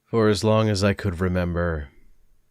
For as long as I could remember,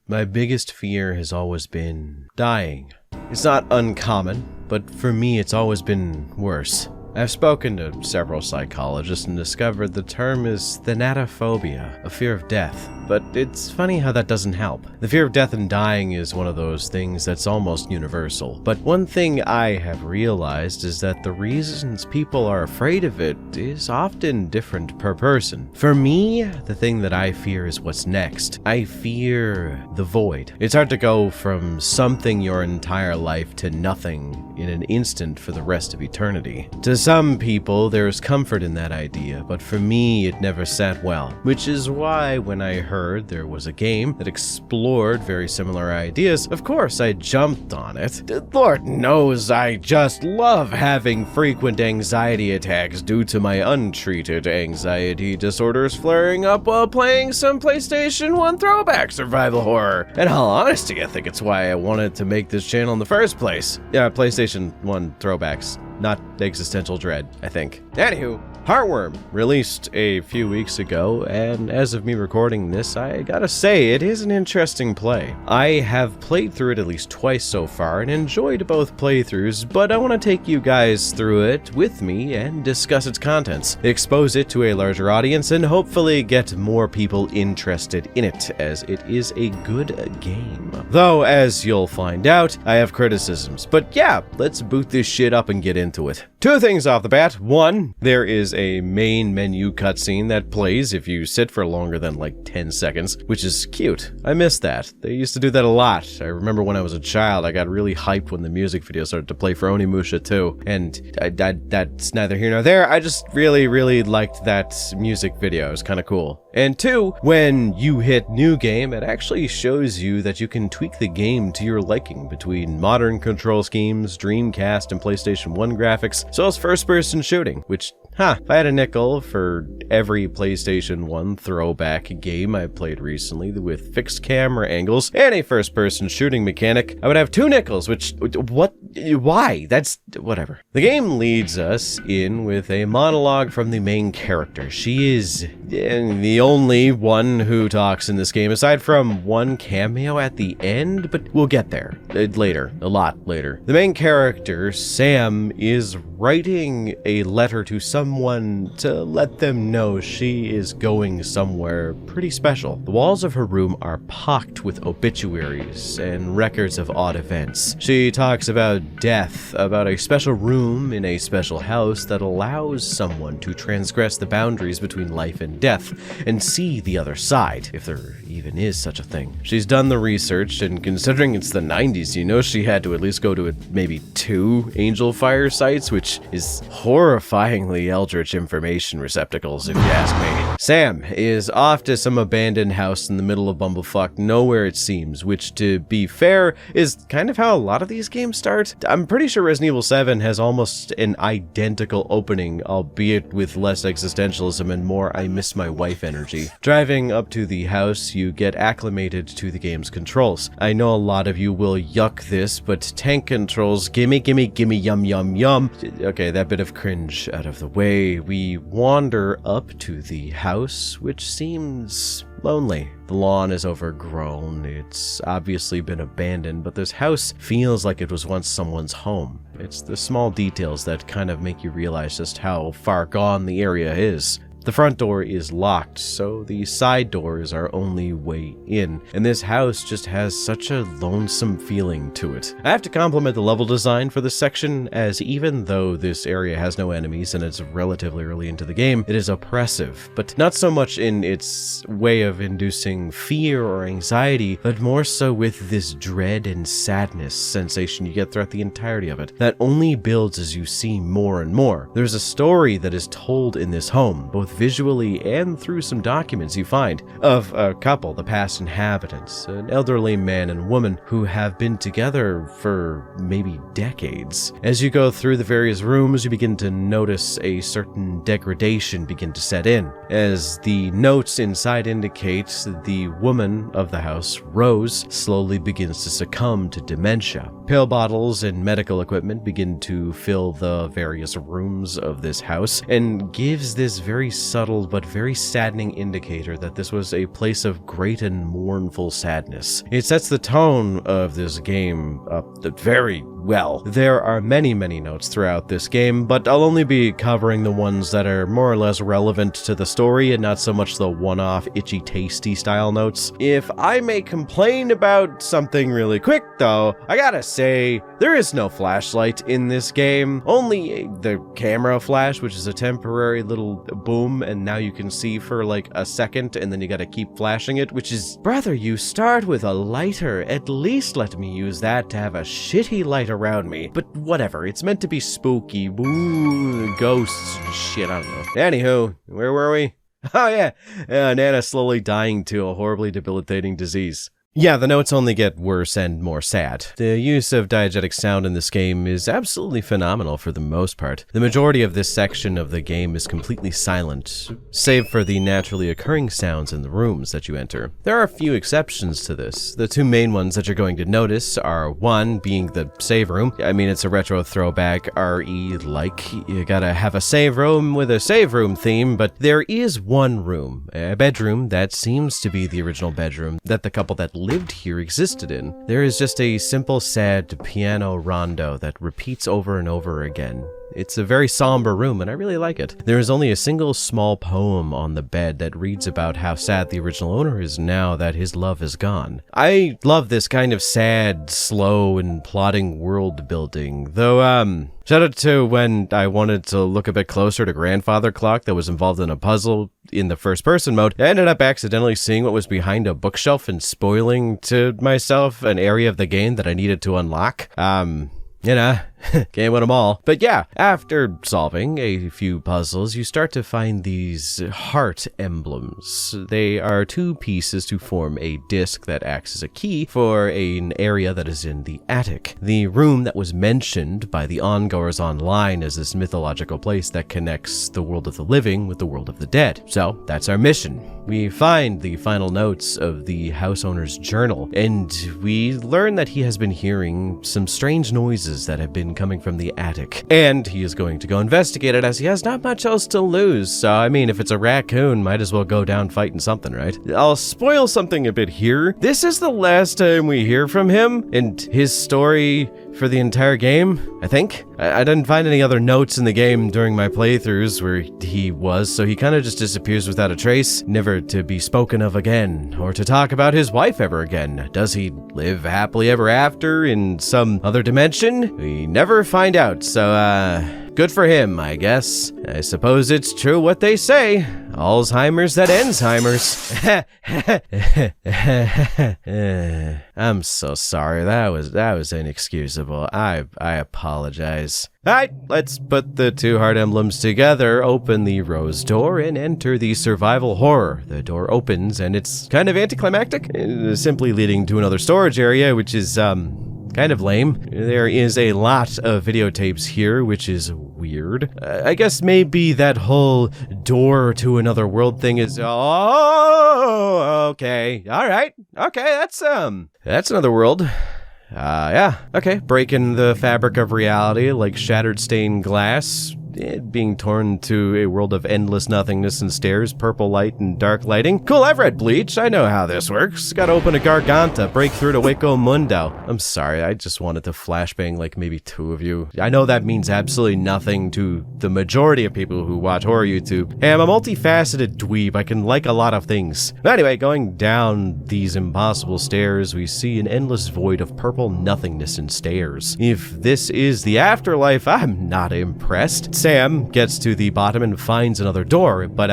my biggest fear has always been dying. It's not uncommon, but for me it's always been worse. I've spoken to several psychologists and discovered the term is thanatophobia, a fear of death. But it's funny how that doesn't help. The fear of death and dying is one of those things that's almost universal. But one thing I have realized is that the reasons people are afraid of it is often different per person. For me, the thing that I fear is what's next. I fear the void. It's hard to go from something your entire life to nothing in an instant for the rest of eternity. To some people, there's comfort in that idea, but for me, it never sat well. Which is why when I heard there was a game that explored very similar ideas, of course I jumped on it. Lord knows I just love having frequent anxiety attacks due to my untreated anxiety disorders flaring up while playing some PlayStation 1 throwback survival horror. In all honesty, I think it's why I wanted to make this channel in the first place. Yeah, PlayStation 1 throwbacks, not existential dread, I think. Anywho, Heartworm released a few weeks ago, and as of me recording this, I gotta say, it is an interesting play. I have played through it at least twice so far and enjoyed both playthroughs, but I want to take you guys through it with me and discuss its contents, expose it to a larger audience, and hopefully get more people interested in it, as it is a good game. Though, as you'll find out, I have criticisms, but yeah, let's boot this shit up and get into it. Two things off the bat. One, there is a main menu cutscene that plays if you sit for longer than like 10 seconds, which is cute. I miss that. They used to do that a lot. I remember when I was a child, I got really hyped when the music video started to play for Onimusha 2, and that's neither here nor there. I just really liked that music video. It was kind of cool. And two, when you hit New Game, it actually shows you that you can tweak the game to your liking between modern control schemes, Dreamcast and PlayStation 1 graphics, as well as first-person shooting, which, if I had a nickel for every PlayStation 1 throwback game I played recently with fixed camera angles and a first-person shooting mechanic, I would have 2 nickels, which, why? That's, whatever. The game leads us in with a monologue from the main character. She is the only one who talks in this game, aside from one cameo at the end, but we'll get there later, a lot later. The main character, Sam, is writing a letter to someone to let them know she is going somewhere pretty special. The walls of her room are pocked with obituaries and records of odd events. She talks about death, about a special room in a special house that allows someone to transgress the boundaries between life and death and see the other side, if there even is such a thing. She's done the research, and considering it's the 90s, you know she had to at least go to maybe 2 Angel Fire sites, which is horrifyingly eldritch information receptacles, if you ask me. Sam is off to some abandoned house in the middle of bumblefuck nowhere, it seems, which, to be fair, is kind of how a lot of these games start. I'm pretty sure Resident Evil 7 has almost an identical opening, albeit with less existentialism and more I miss my wife energy. Driving up to the house, you get acclimated to the game's controls. I know a lot of you will yuck this, but tank controls, gimme, yum, yum, yum. Okay, that bit of cringe out of the way, we wander up to the house, which seems lonely. The lawn is overgrown, it's obviously been abandoned, but this house feels like it was once someone's home. It's the small details that kind of make you realize just how far gone the area is. The front door is locked, so the side door is our only way in, and this house just has such a lonesome feeling to it. I have to compliment the level design for this section, as even though this area has no enemies and it's relatively early into the game, it is oppressive, but not so much in its way of inducing fear or anxiety, but more so with this dread and sadness sensation you get throughout the entirety of it, that only builds as you see more and more. There's a story that is told in this home, both visually and through some documents you find, of a couple, the past inhabitants, an elderly man and woman who have been together for maybe decades. As you go through the various rooms, you begin to notice a certain degradation begin to set in. As the notes inside indicate, the woman of the house, Rose, slowly begins to succumb to dementia. Pill bottles and medical equipment begin to fill the various rooms of this house and gives this very subtle but very saddening indicator that this was a place of great and mournful sadness. It sets the tone of this game up very well. There are many notes throughout this game, but I'll only be covering the ones that are more or less relevant to the story and not so much the one-off itchy tasty style notes. If I may complain about something really quick though, I gotta say, there is no flashlight in this game, only the camera flash, which is a temporary little boom, and now you can see for like a second, and then you gotta keep flashing it, which is, brother, you start with a lighter, at least let me use that to have a shitty light around me. But whatever, it's meant to be spooky. Ooh, ghosts and shit, I don't know. Anywho, where were we? Oh yeah, Nana slowly dying to a horribly debilitating disease. Yeah, the notes only get worse and more sad. The use of diegetic sound in this game is absolutely phenomenal for the most part. The majority of this section of the game is completely silent, save for the naturally occurring sounds in the rooms that you enter. There are a few exceptions to this. The two main ones that you're going to notice are, one being the save room. I mean, it's a retro throwback RE-like. You gotta have a save room with a save room theme, but there is one room, a bedroom that seems to be the original bedroom that the couple that lived here existed in. There is just a simple, sad piano rondo that repeats over and over again. It's a very somber room, and I really like it. There is only a single small poem on the bed that reads about how sad the original owner is now that his love is gone. I love this kind of sad, slow, and plodding world building, though, shout out to when I wanted to look a bit closer to Grandfather Clock that was involved in a puzzle in the first person mode. I ended up accidentally seeing what was behind a bookshelf and spoiling to myself an area of the game that I needed to unlock. You know, can't win them all. But yeah, after solving a few puzzles, you start to find these heart emblems. They are two pieces to form a disc that acts as a key for an area that is in the attic. The room that was mentioned by the ongoers online as this mythological place that connects the world of the living with the world of the dead. So that's our mission. We find the final notes of the house owner's journal, and we learn that he has been hearing some strange noises that have been coming from the attic, and he is going to go investigate it as he has not much else to lose. So I mean, if it's a raccoon, might as well go down fighting something, right? I'll spoil something a bit here. This is the last time we hear from him and his story for the entire game, I think. I didn't find any other notes in the game during my playthroughs where he was, so he kind of just disappears without a trace, never to be spoken of again, or to talk about his wife ever again. Does he live happily ever after in some other dimension? We never find out, so good for him, I guess. I suppose it's true what they say. Alzheimer's that Alzheimer's. I'm so sorry. That was inexcusable. I apologize. Alright, let's put the two heart emblems together, open the rose door, and enter the survival horror. The door opens, and it's kind of anticlimactic, simply leading to another storage area, which is, kind of lame. There is a lot of videotapes here, which is weird. I guess maybe that whole door to another world thing is, oh, okay. All right. Okay, that's another world. Yeah. Okay, breaking the fabric of reality like shattered stained glass. Being torn to a world of endless nothingness and stairs, purple light and dark lighting. Cool, I've read Bleach. I know how this works. Gotta open a Garganta, break through to Waco Mundo. I'm sorry, I just wanted to flashbang like maybe two of you. I know that means absolutely nothing to the majority of people who watch horror YouTube. Hey, I'm a multifaceted dweeb. I can like a lot of things. But anyway, going down these impossible stairs, we see an endless void of purple nothingness and stairs. If this is the afterlife, I'm not impressed. Sam gets to the bottom and finds another door, but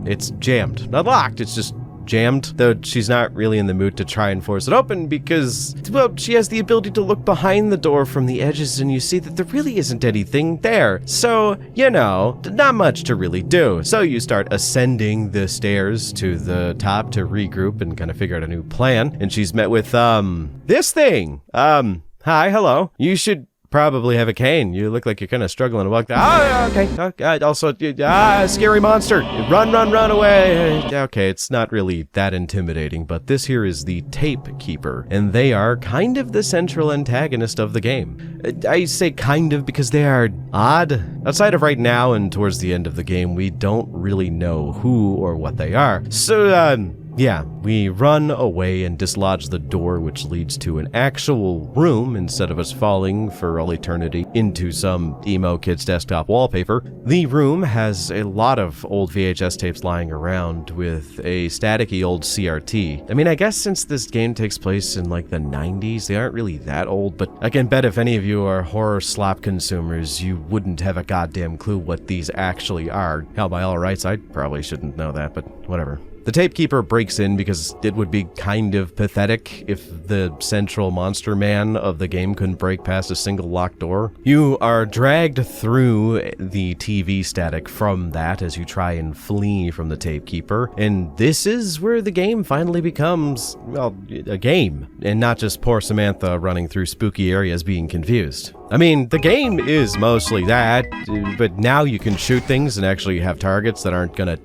it's jammed. Not locked, it's just jammed, though she's not really in the mood to try and force it open because, well, she has the ability to look behind the door from the edges and you see that there really isn't anything there. So, you know, not much to really do. So you start ascending the stairs to the top to regroup and kind of figure out a new plan, and she's met with, this thing. Hi, hello. You should probably have a cane. You look like you're kind of struggling to walk down. Oh, okay. Also, scary monster. Run away. Okay, it's not really that intimidating, but this here is the Tapekeeper, and they are kind of the central antagonist of the game. I say kind of because they are odd. Outside of right now and towards the end of the game, we don't really know who or what they are. So, yeah, we run away and dislodge the door, which leads to an actual room instead of us falling for all eternity into some emo kid's desktop wallpaper. The room has a lot of old VHS tapes lying around with a staticky old CRT. I mean, I guess since this game takes place in like the 90s, they aren't really that old, but I can bet if any of you are horror slop consumers, you wouldn't have a goddamn clue what these actually are. Hell, by all rights, I probably shouldn't know that, but whatever. The Tapekeeper breaks in because it would be kind of pathetic if the central monster man of the game couldn't break past a single locked door. You are dragged through the TV static from that as you try and flee from the Tapekeeper, and this is where the game finally becomes, well, a game, and not just poor Samantha running through spooky areas being confused. I mean, the game is mostly that, but now you can shoot things and actually have targets that aren't gonna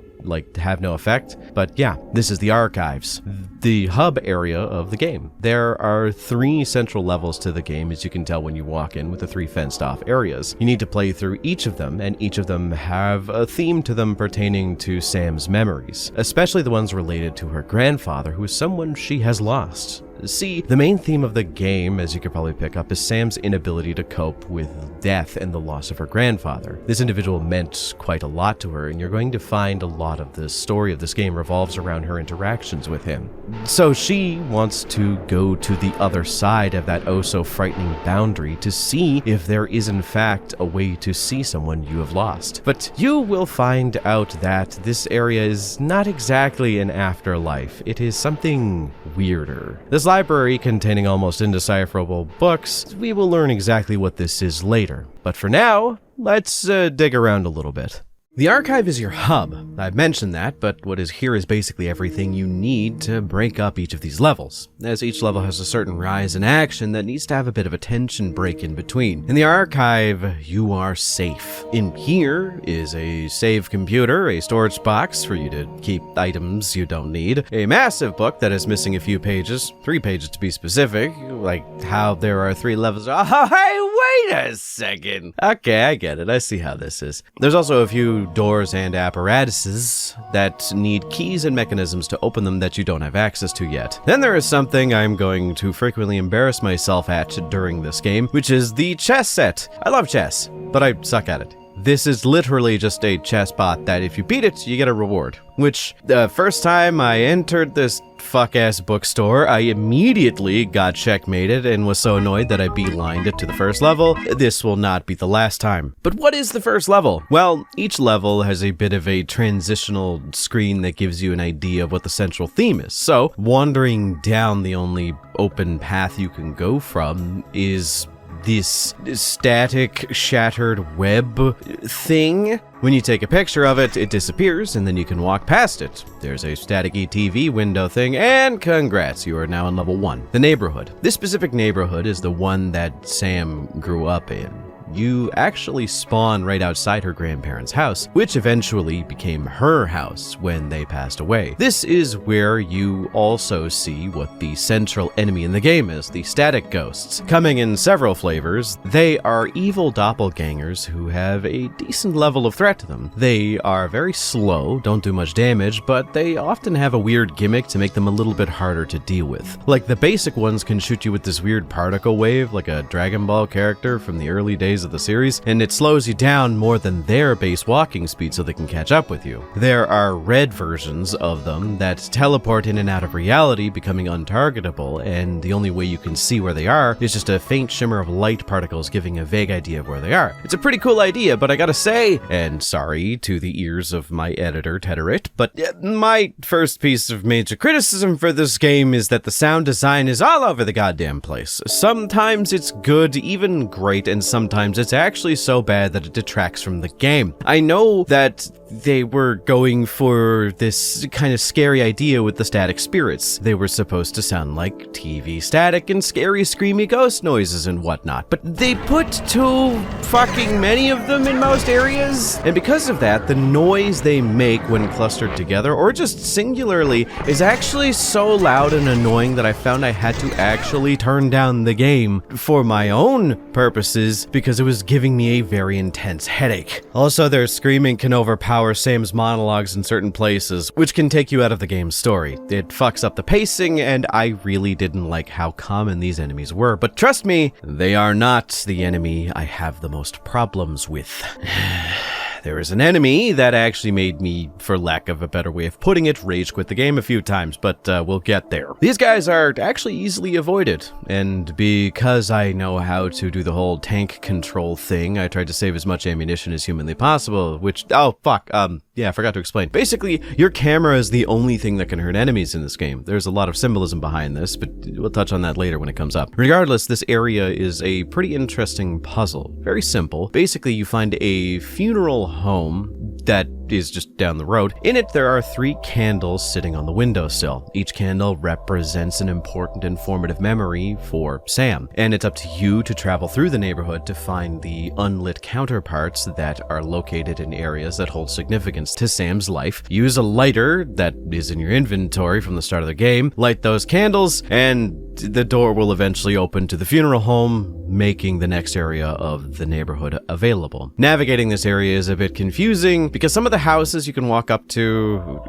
have no effect. But yeah, this is the archives, the hub area of the game. There are 3 central levels to the game, as you can tell when you walk in, with the 3 fenced off areas. You need to play through each of them, and each of them have a theme to them pertaining to Sam's memories, especially the ones related to her grandfather, who is someone she has lost. See, the main theme of the game, as you could probably pick up, is Sam's inability to cope with death and the loss of her grandfather. This individual meant quite a lot to her, and you're going to find a lot of the story of this game revolves around her interactions with him. So she wants to go to the other side of that oh-so-frightening boundary to see if there is in fact a way to see someone you have lost. But you will find out that this area is not exactly an afterlife. It is something weirder. This library containing almost indecipherable books, we will learn exactly what this is later. But for now, let's dig around a little bit. The archive is your hub. I've mentioned that, but what is here is basically everything you need to break up each of these levels, as each level has a certain rise in action that needs to have a bit of a tension break in between. In the archive, you are safe. In here is a save computer, a storage box for you to keep items you don't need, a massive book that is missing a few pages, 3 pages to be specific, like how there are 3 levels. Oh, hey, wait a second. Okay, I get it. I see how this is. There's also a few doors and apparatuses that need keys and mechanisms to open them that you don't have access to yet. Then there is something I'm going to frequently embarrass myself at during this game, which is the chess set. I love chess, but I suck at it. This is literally just a chess bot that if you beat it, you get a reward. Which, the first time I entered this fuck-ass bookstore, I immediately got checkmated and was so annoyed that I beelined it to the first level. This will not be the last time. But what is the first level? Well, each level has a bit of a transitional screen that gives you an idea of what the central theme is. So, wandering down the only open path you can go from is this static shattered web thing. When you take a picture of it, it disappears, and then you can walk past it. There's a staticky TV window thing, and congrats, you are now in level 1. The neighborhood. This specific neighborhood is the one that Sam grew up in. You actually spawn right outside her grandparents' house, which eventually became her house when they passed away. This is where you also see what the central enemy in the game is, the static ghosts. Coming in several flavors, they are evil doppelgangers who have a decent level of threat to them. They are very slow, don't do much damage, but they often have a weird gimmick to make them a little bit harder to deal with. Like the basic ones can shoot you with this weird particle wave, like a Dragon Ball character from the early days of the series, and it slows you down more than their base walking speed so they can catch up with you. There are red versions of them that teleport in and out of reality, becoming untargetable, and the only way you can see where they are is just a faint shimmer of light particles giving a vague idea of where they are. It's a pretty cool idea, but I gotta say, and sorry to the ears of my editor Teterit, but my first piece of major criticism for this game is that the sound design is all over the goddamn place. Sometimes it's good, even great, and sometimes sometimes it's actually so bad that it detracts from the game. I know that they were going for this kind of scary idea with the static spirits. They were supposed to sound like TV static and scary screamy ghost noises and whatnot, but they put too fucking many of them in most areas, and because of that, the noise they make when clustered together, or just singularly, is actually so loud and annoying that I found I had to actually turn down the game for my own purposes because it was giving me a very intense headache. Also, their screaming can overpower Sam's monologues in certain places, which can take you out of the game's story. It fucks up the pacing, and I really didn't like how common these enemies were, but trust me, they are not the enemy I have the most problems with. There is an enemy that actually made me, for lack of a better way of putting it, rage quit the game a few times, but we'll get there. These guys are actually easily avoided, and because I know how to do the whole tank control thing, I tried to save as much ammunition as humanly possible, which, yeah, I forgot to explain. Basically, your camera is the only thing that can hurt enemies in this game. There's a lot of symbolism behind this, but we'll touch on that later when it comes up. Regardless, this area is a pretty interesting puzzle. Very simple. Basically, you find a funeral home that is just down the road. In it, there are 3 candles sitting on the windowsill. Each candle represents an important informative memory for Sam, and it's up to you to travel through the neighborhood to find the unlit counterparts that are located in areas that hold significance to Sam's life. Use a lighter that is in your inventory from the start of the game, light those candles, and the door will eventually open to the funeral home, making the next area of the neighborhood available. Navigating this area is a bit confusing because some of the houses you can walk up to,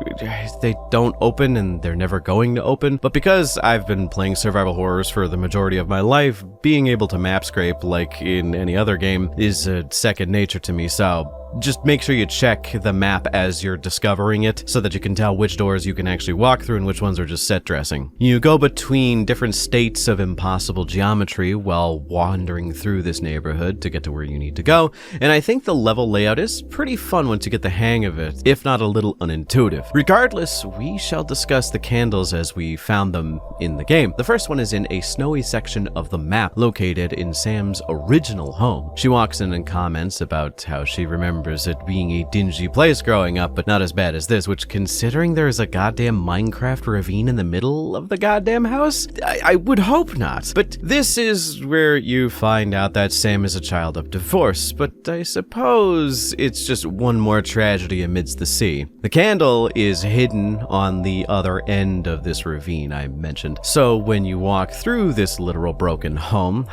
they don't open and they're never going to open, but because I've been playing survival horrors for the majority of my life, being able to map scrape like in any other game is second nature to me, so just make sure you check the map as you're discovering it so that you can tell which doors you can actually walk through and which ones are just set dressing. You go between different states of impossible geometry while wandering through this neighborhood to get to where you need to go, and I think the level layout is pretty fun once you get the hang of it, if not a little unintuitive. Regardless, we shall discuss the candles as we found them in the game. The first one is in a snowy section of the map located in Sam's original home. She walks in and comments about how she remembers it being a dingy place growing up, but not as bad as this, which, considering there's a goddamn Minecraft ravine in the middle of the goddamn house, I would hope not. But this is where you find out that Sam is a child of divorce, but I suppose it's just one more tragedy amidst the sea. The candle is hidden on the other end of this ravine I mentioned, so when you walk through this literal broken home,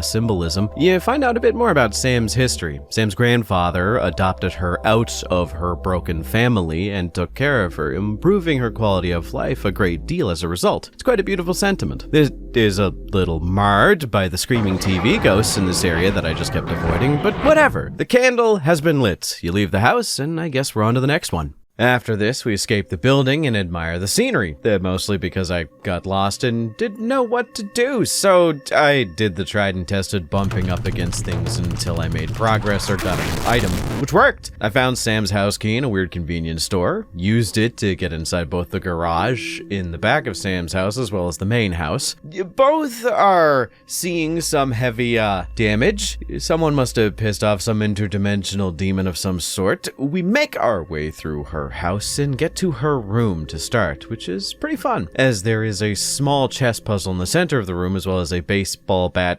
symbolism, you find out a bit more about Sam's history. Sam's grandfather adopted her out of her broken family and took care of her, improving her quality of life a great deal as a result. It's quite a beautiful sentiment. This is a little marred by the screaming TV ghosts in this area that I just kept avoiding, but whatever. The candle has been lit. You leave the house, and I guess we're on to the next one. After this, we escape the building and admire the scenery, mostly because I got lost and didn't know what to do, so I did the tried and tested bumping up against things until I made progress or got an item, which worked. I found Sam's house key in a weird convenience store, used it to get inside both the garage in the back of Sam's house as well as the main house. Both are seeing some heavy damage. Someone must have pissed off some interdimensional demon of some sort. We make our way through her house and get to her room to start, which is pretty fun, as there is a small chess puzzle in the center of the room as well as a baseball bat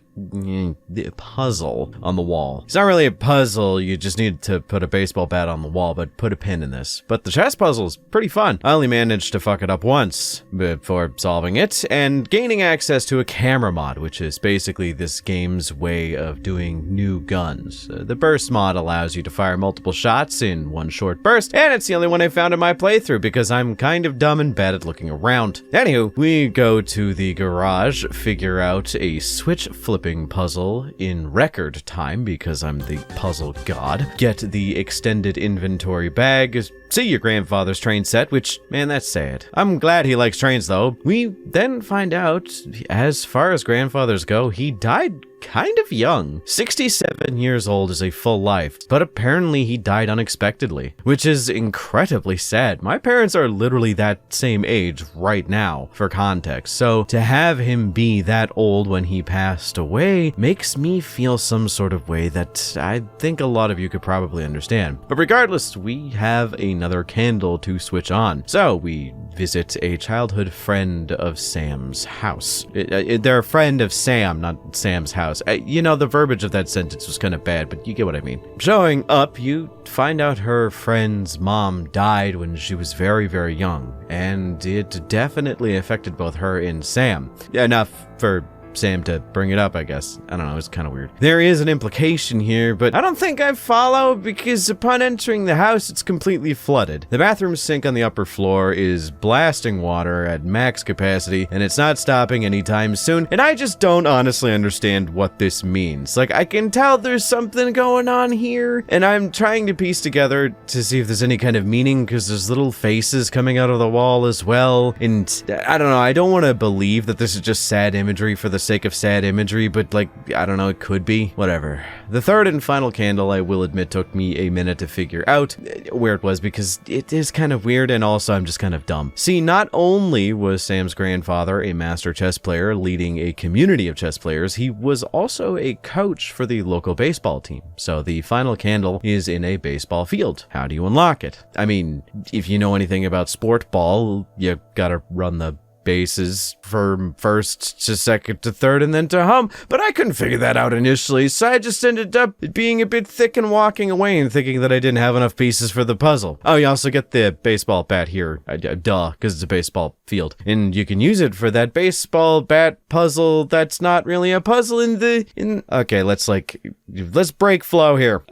puzzle on the wall. It's not really a puzzle, you just need to put a baseball bat on the wall, but put a pin in this. But the chess puzzle is pretty fun. I only managed to fuck it up once before solving it, and gaining access to a camera mod, which is basically this game's way of doing new guns. The burst mod allows you to fire multiple shots in one short burst, and it's the only one I found in my playthrough because I'm kind of dumb and bad at looking around. Anywho, we go to the garage, figure out a switch flipping puzzle in record time because I'm the puzzle god, get the extended inventory bag, see your grandfather's train set, which, man, that's sad. I'm glad he likes trains though. We then find out, as far as grandfathers go, he died kind of young. 67 years old is a full life, but apparently he died unexpectedly, which is incredibly sad. My parents are literally that same age right now, for context. So to have him be that old when he passed away makes me feel some sort of way that I think a lot of you could probably understand. But regardless, we have another candle to switch on. So we visit a childhood friend of Sam's house. They're a friend of Sam, not Sam's house. You know, the verbiage of that sentence was kind of bad, but you get what I mean. Showing up, you find out her friend's mom died when she was very, very young, and it definitely affected both her and Sam. Enough for Sam to bring it up, I guess. I don't know, it's kind of weird. There is an implication here, but I don't think I follow, because upon entering the house, it's completely flooded. The bathroom sink on the upper floor is blasting water at max capacity, and it's not stopping anytime soon, and I just don't honestly understand what this means. Like, I can tell there's something going on here, and I'm trying to piece together to see if there's any kind of meaning, because there's little faces coming out of the wall as well, and I don't know, I don't want to believe that this is just sad imagery for the sake of sad imagery, but like, I don't know, it could be. Whatever. The third and final candle, I will admit, took me a minute to figure out where it was, because it is kind of weird, and also I'm just kind of dumb. See, not only was Sam's grandfather a master chess player leading a community of chess players, he was also a coach for the local baseball team. So the final candle is in a baseball field. How do you unlock it? I mean, if you know anything about sport ball, you gotta run the bases from first to second to third and then to home, but I couldn't figure that out initially, so I just ended up being a bit thick and walking away and thinking that I didn't have enough pieces for the puzzle. Oh, you also get the baseball bat here, duh, because it's a baseball field, and you can use it for that baseball bat puzzle that's not really a puzzle okay, let's break flow here.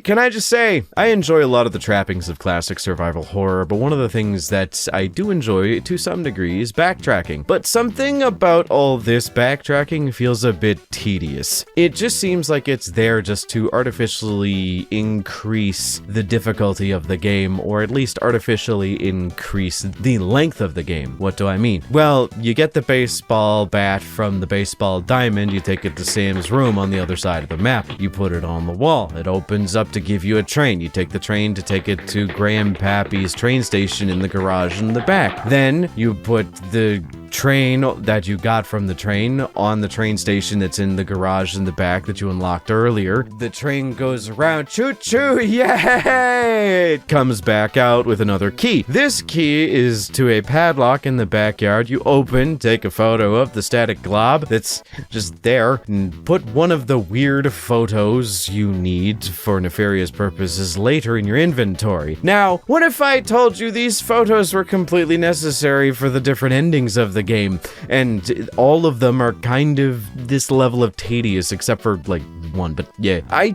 Can I just say, I enjoy a lot of the trappings of classic survival horror, but one of the things that I do enjoy to some degree is backtracking. But something about all this backtracking feels a bit tedious. It just seems like it's there just to artificially increase the difficulty of the game, or at least artificially increase the length of the game. What do I mean? Well, you get the baseball bat from the baseball diamond, you take it to Sam's room on the other side of the map, you put it on the wall, it opens up to give you a train. You take the train to take it to Grandpappy's train station in the garage in the back. Then you put the train that you got from the train on the train station that's in the garage in the back that you unlocked earlier. The train goes around, choo-choo, yay! It comes back out with another key. This key is to a padlock in the backyard. You open, take a photo of the static glob that's just there, and put one of the weird photos you need for nefarious purposes later in your inventory. Now, what if I told you these photos were completely necessary for the different endings of the game, and all of them are kind of this level of tedious, except for like one, but yeah. I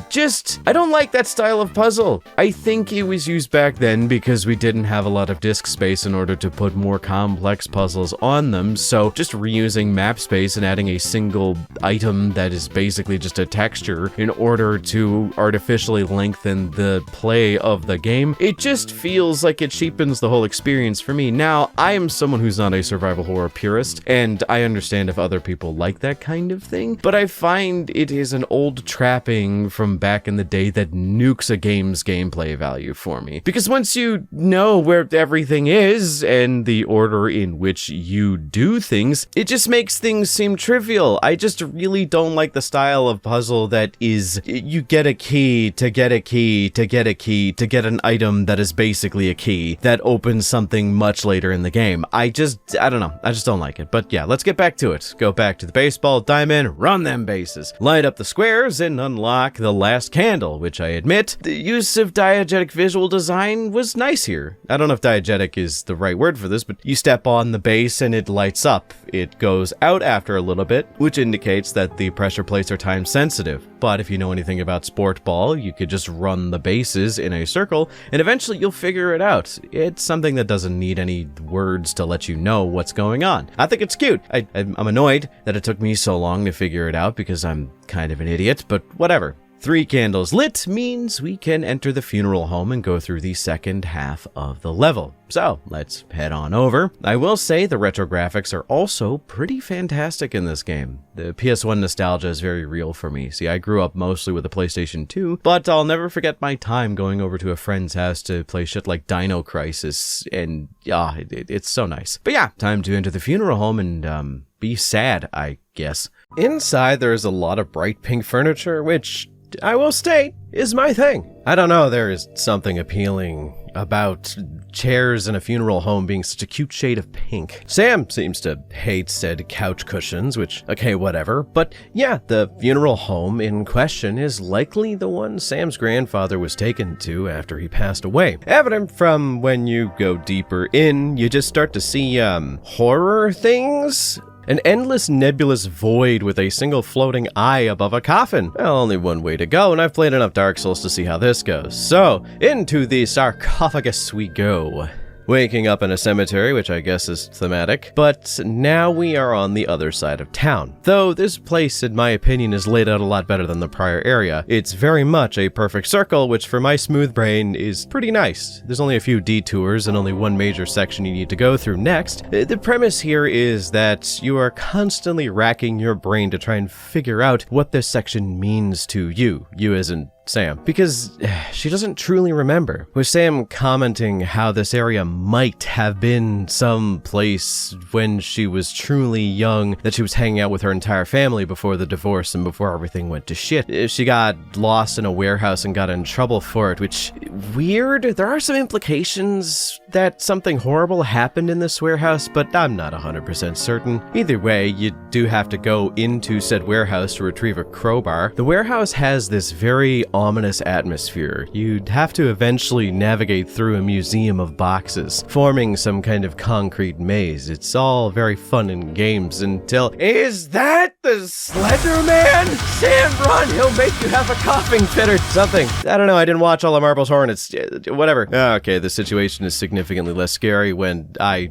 don't like that style of puzzle. I think it was used back then because we didn't have a lot of disk space in order to put more complex puzzles on them, so just reusing map space and adding a single item that is basically just a texture in order to artificially lengthen the play of the game, it just feels like it cheapens the whole experience for me. Now, I am someone who's not a survival horror purist, and I understand if other people like that kind of thing, but I find it is an old trapping from back in the day that nukes a game's gameplay value for me. Because once you know where everything is and the order in which you do things, it just makes things seem trivial. I just really don't like the style of puzzle that is, you get a key to get a key to get a key to get an item that is basically a key that opens something much later in the game. I don't know. I just don't like it. But yeah, let's get back to it. Go back to the baseball diamond, run them bases, light up the squares, and unlock the last candle, which I admit, the use of diegetic visual design was nice here. I don't know if diegetic is the right word for this, but you step on the base and it lights up. It goes out after a little bit, which indicates that the pressure plates are time sensitive. But if you know anything about sport ball, you could just run the bases in a circle, and eventually you'll figure it out. It's something that doesn't need any words to let you know what's going on. I think it's cute. I'm annoyed that it took me so long to figure it out because I'm kind of an idiot, but whatever. 3 candles lit means we can enter the funeral home and go through the second half of the level. So let's head on over. I will say the retro graphics are also pretty fantastic in this game. The PS1 nostalgia is very real for me. See, I grew up mostly with a PlayStation 2, but I'll never forget my time going over to a friend's house to play shit like Dino Crisis, and it's so nice. But yeah, time to enter the funeral home and be sad, I guess. Inside, there is a lot of bright pink furniture, which I will state is my thing. I don't know, there is something appealing about chairs in a funeral home being such a cute shade of pink. Sam seems to hate said couch cushions, which, okay, whatever. But yeah, the funeral home in question is likely the one Sam's grandfather was taken to after he passed away. Evident from when you go deeper in, you just start to see, horror things. An endless nebulous void with a single floating eye above a coffin. Well, only one way to go, and I've played enough Dark Souls to see how this goes. So, into the sarcophagus we go. Waking up in a cemetery, which I guess is thematic, but now we are on the other side of town. Though this place, in my opinion, is laid out a lot better than the prior area. It's very much a perfect circle, which for my smooth brain is pretty nice. There's only a few detours and only one major section you need to go through next. The premise here is that you are constantly racking your brain to try and figure out what this section means to you as in Sam, because she doesn't truly remember. With Sam commenting how this area might have been some place when she was truly young, that she was hanging out with her entire family before the divorce and before everything went to shit. She got lost in a warehouse and got in trouble for it, which, weird. There are some implications that something horrible happened in this warehouse, but I'm not 100% certain. Either way, you do have to go into said warehouse to retrieve a crowbar. The warehouse has this very ominous atmosphere. You'd have to eventually navigate through a museum of boxes, forming some kind of concrete maze. It's all very fun in games until... Is that the Slender Man? Sam, run! He'll make you have a coughing fit or something. I don't know, I didn't watch all of Marvel's Hornets. Whatever. Okay, the situation is significantly less scary when I,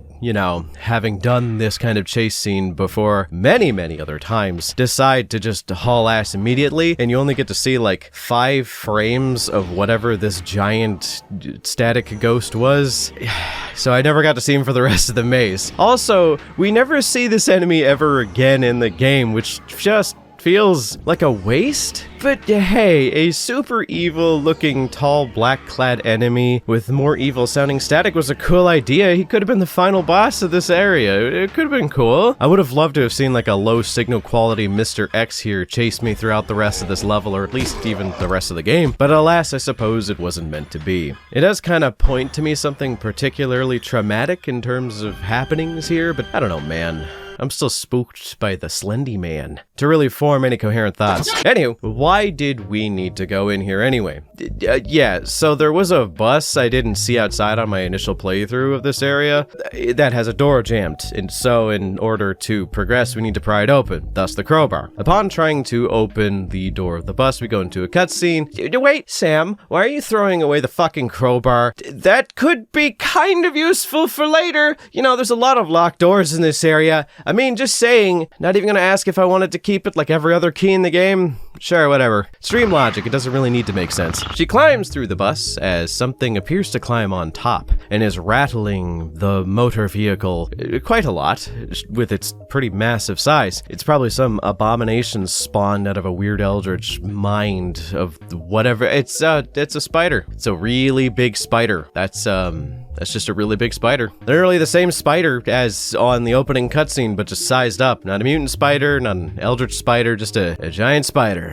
having done this kind of chase scene before many, many other times, decide to just haul ass immediately, and you only get to see like 5 frames of whatever this giant static ghost was. So I never got to see him for the rest of the maze. Also, we never see this enemy ever again in the game, which just feels like a waste. But hey, a super evil looking tall black clad enemy with more evil sounding static was a cool idea. He could have been the final boss of this area. It could have been cool. I would have loved to have seen like a low signal quality Mr. X here chase me throughout the rest of this level, or at least even the rest of the game. But alas, I suppose it wasn't meant to be. It does kind of point to me something particularly traumatic in terms of happenings here, but I don't know, man. I'm still spooked by the Slendy Man. To really form any coherent thoughts. Anywho, why did we need to go in here anyway? Yeah, so there was a bus I didn't see outside on my initial playthrough of this area that has a door jammed, and so in order to progress, we need to pry it open, thus the crowbar. Upon trying to open the door of the bus, we go into a cutscene. Wait, Sam, why are you throwing away the fucking crowbar? That could be kind of useful for later. There's a lot of locked doors in this area. I mean, just saying. Not even gonna ask if I wanted to keep it like every other key in the game. Sure, whatever. Stream logic, it doesn't really need to make sense. She climbs through the bus as something appears to climb on top and is rattling the motor vehicle quite a lot with its pretty massive size. It's probably some abomination spawned out of a weird eldritch mind of whatever. It's a spider. It's a really big spider. That's just a really big spider. Literally the same spider as on the opening cutscene, but just sized up. Not a mutant spider, not an eldritch spider, just a giant spider.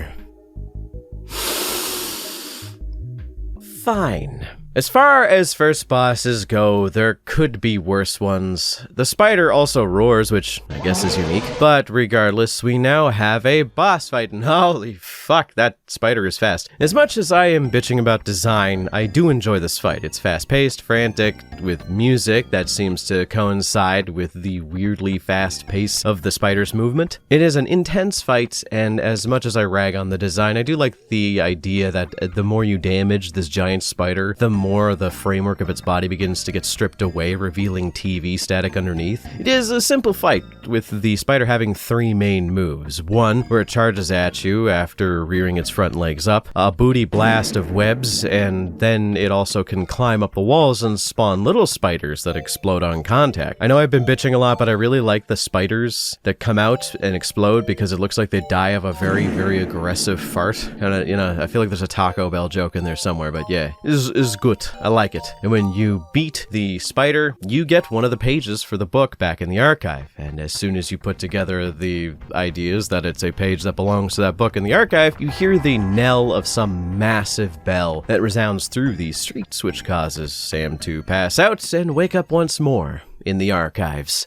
Fine. As far as first bosses go, there could be worse ones. The spider also roars, which I guess is unique. But regardless, we now have a boss fight, and holy fuck, that spider is fast. As much as I am bitching about design, I do enjoy this fight. It's fast-paced, frantic, with music that seems to coincide with the weirdly fast pace of the spider's movement. It is an intense fight, and as much as I rag on the design, I do like the idea that the more you damage this giant spider, the more the framework of its body begins to get stripped away, revealing TV static underneath. It is a simple fight, with the spider having 3 main moves. One, where it charges at you after rearing its front legs up, a booty blast of webs, and then it also can climb up the walls and spawn little spiders that explode on contact. I know I've been bitching a lot, but I really like the spiders that come out and explode because it looks like they die of a very, very aggressive fart. And, you know, I feel like there's a Taco Bell joke in there somewhere, but yeah, is good. I like it. And when you beat the spider, you get one of the pages for the book back in the archive. And as soon as you put together the ideas that it's a page that belongs to that book in the archive, you hear the knell of some massive bell that resounds through these streets, which causes Sam to pass out and wake up once more in the archives.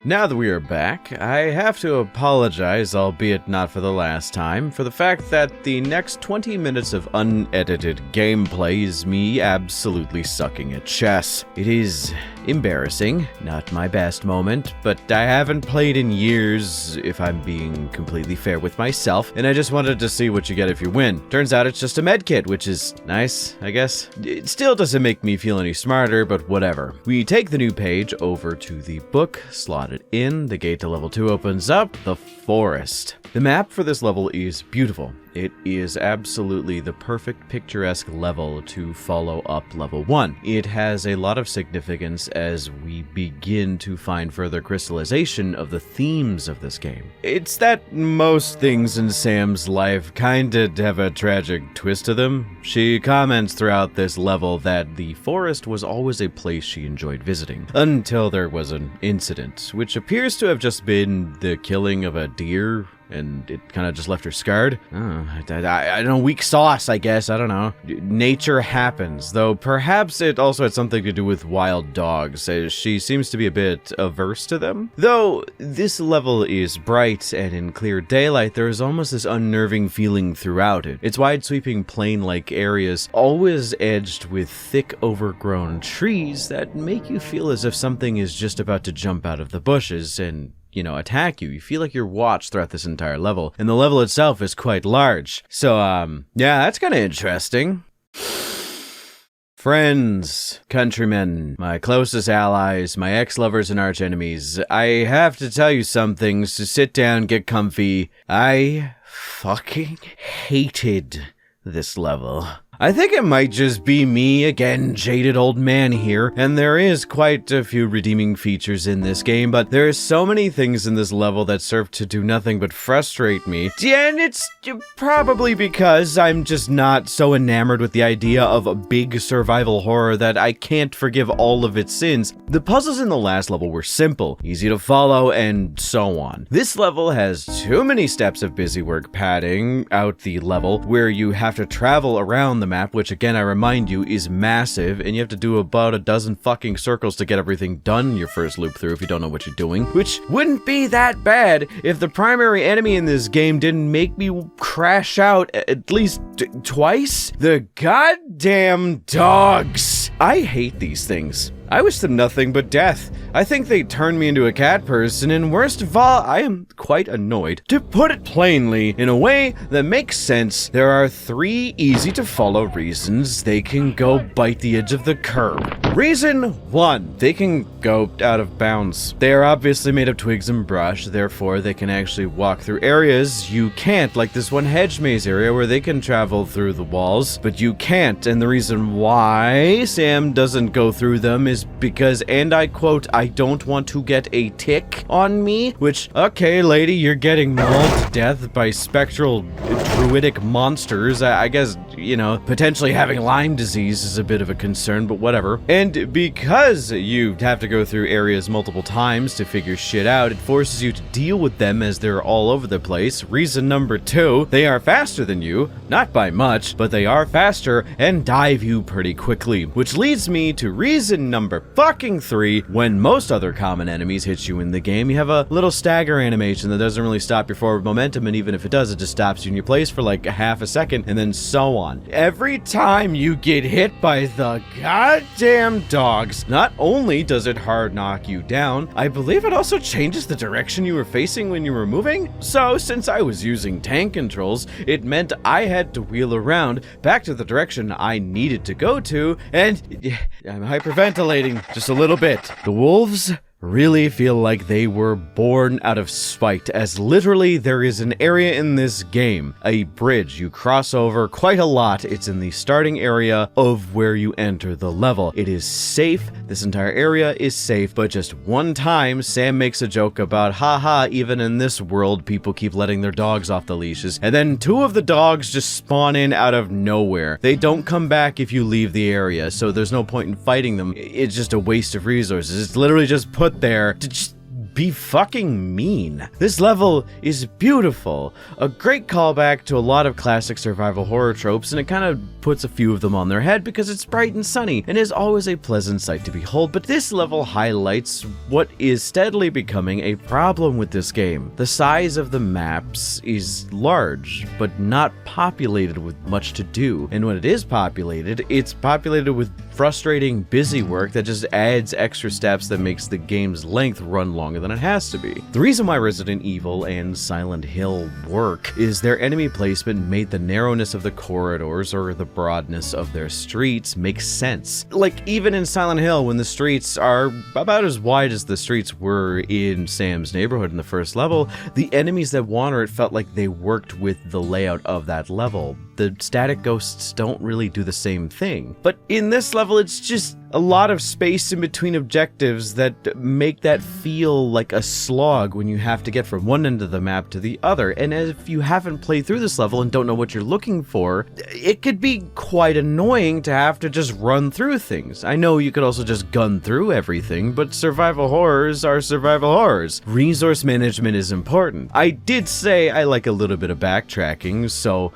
Now that we are back, I have to apologize, albeit not for the last time, for the fact that the next 20 minutes of unedited gameplay is me absolutely sucking at chess. It is embarrassing, not my best moment, but I haven't played in years, if I'm being completely fair with myself, and I just wanted to see what you get if you win. Turns out it's just a medkit, which is nice, I guess. It still doesn't make me feel any smarter, but whatever. We take the new page over to the book, slot it in, the gate to level 2 opens up, the forest. The map for this level is beautiful. It is absolutely the perfect picturesque level to follow up level 1. It has a lot of significance as we begin to find further crystallization of the themes of this game. It's that most things in Sam's life kinda have a tragic twist to them. She comments throughout this level that the forest was always a place she enjoyed visiting, until there was an incident, which appears to have just been the killing of a deer, and it kind of just left her scarred. I don't know, weak sauce, I guess, I don't know. Nature happens, though perhaps it also had something to do with wild dogs, as she seems to be a bit averse to them. Though this level is bright and in clear daylight, there is almost this unnerving feeling throughout it. Its wide sweeping plain-like areas, always edged with thick overgrown trees that make you feel as if something is just about to jump out of the bushes and, you know, attack you. You feel like you're watched throughout this entire level, and the level itself is quite large. So, yeah, that's kind of interesting. Friends, countrymen, my closest allies, my ex-lovers and arch-enemies, I have to tell you some things, so sit down, get comfy. I fucking hated this level. I think it might just be me, again, jaded old man here, and there is quite a few redeeming features in this game, but there are so many things in this level that serve to do nothing but frustrate me. And it's probably because I'm just not so enamored with the idea of a big survival horror that I can't forgive all of its sins. The puzzles in the last level were simple, easy to follow, and so on. This level has too many steps of busy work padding out the level, where you have to travel around the map, which again I remind you is massive, and you have to do about a dozen fucking circles to get everything done your first loop through if you don't know what you're doing, which wouldn't be that bad if the primary enemy in this game didn't make me crash out at least twice. The goddamn dogs. I hate these things. I wish them nothing but death. I think they turned me into a cat person, and worst of all, I am quite annoyed. To put it plainly, in a way that makes sense, there are 3 easy-to-follow reasons they can go bite the edge of the curb. Reason 1, they can go out of bounds. They are obviously made of twigs and brush, therefore they can actually walk through areas you can't, like this one hedge maze area where they can travel through the walls, but you can't, and the reason why Sam doesn't go through them is because, and I quote, I don't want to get a tick on me, which, okay, lady, you're getting mauled to death by spectral druidic monsters. I guess, you know, potentially having Lyme disease is a bit of a concern, but whatever. And because you have to go through areas multiple times to figure shit out, it forces you to deal with them as they're all over the place. Reason number 2, they are faster than you, not by much, but they are faster and dive you pretty quickly, which leads me to reason number fucking 3, when most other common enemies hit you in the game, you have a little stagger animation that doesn't really stop your forward momentum, and even if it does, it just stops you in your place for like a half a second, and then so on. on. Every time you get hit by the goddamn dogs, not only does it hard knock you down, I believe it also changes the direction you were facing when you were moving. So since I was using tank controls, it meant I had to wheel around back to the direction I needed to go to, and I'm hyperventilating just a little bit. The wolves really feel like they were born out of spite, as literally there is an area in this game, a bridge you cross over quite a lot. It's in the starting area of where you enter the level. It is safe. This entire area is safe, but just one time Sam makes a joke about, haha, even in this world people keep letting their dogs off the leashes, and then 2 of the dogs just spawn in out of nowhere. They don't come back if you leave the area, so there's no point in fighting them. It's just a waste of resources. It's literally just put there to just be fucking mean. This level is beautiful, a great callback to a lot of classic survival horror tropes, and it kind of puts a few of them on their head because it's bright and sunny and is always a pleasant sight to behold. But this level highlights what is steadily becoming a problem with this game. The size of the maps is large, but not populated with much to do, and when it is populated, it's populated with frustrating busy work that just adds extra steps that makes the game's length run longer than it has to be. The reason why Resident Evil and Silent Hill work is their enemy placement made the narrowness of the corridors or the broadness of their streets make sense. Like, even in Silent Hill, when the streets are about as wide as the streets were in Sam's neighborhood in the first level, the enemies that wander it felt like they worked with the layout of that level. The static ghosts don't really do the same thing. But in this level, it's just a lot of space in between objectives that make that feel like a slog when you have to get from one end of the map to the other. And if you haven't played through this level and don't know what you're looking for, it could be quite annoying to have to just run through things. I know you could also just gun through everything, but survival horrors are survival horrors. Resource management is important. I did say I like a little bit of backtracking, so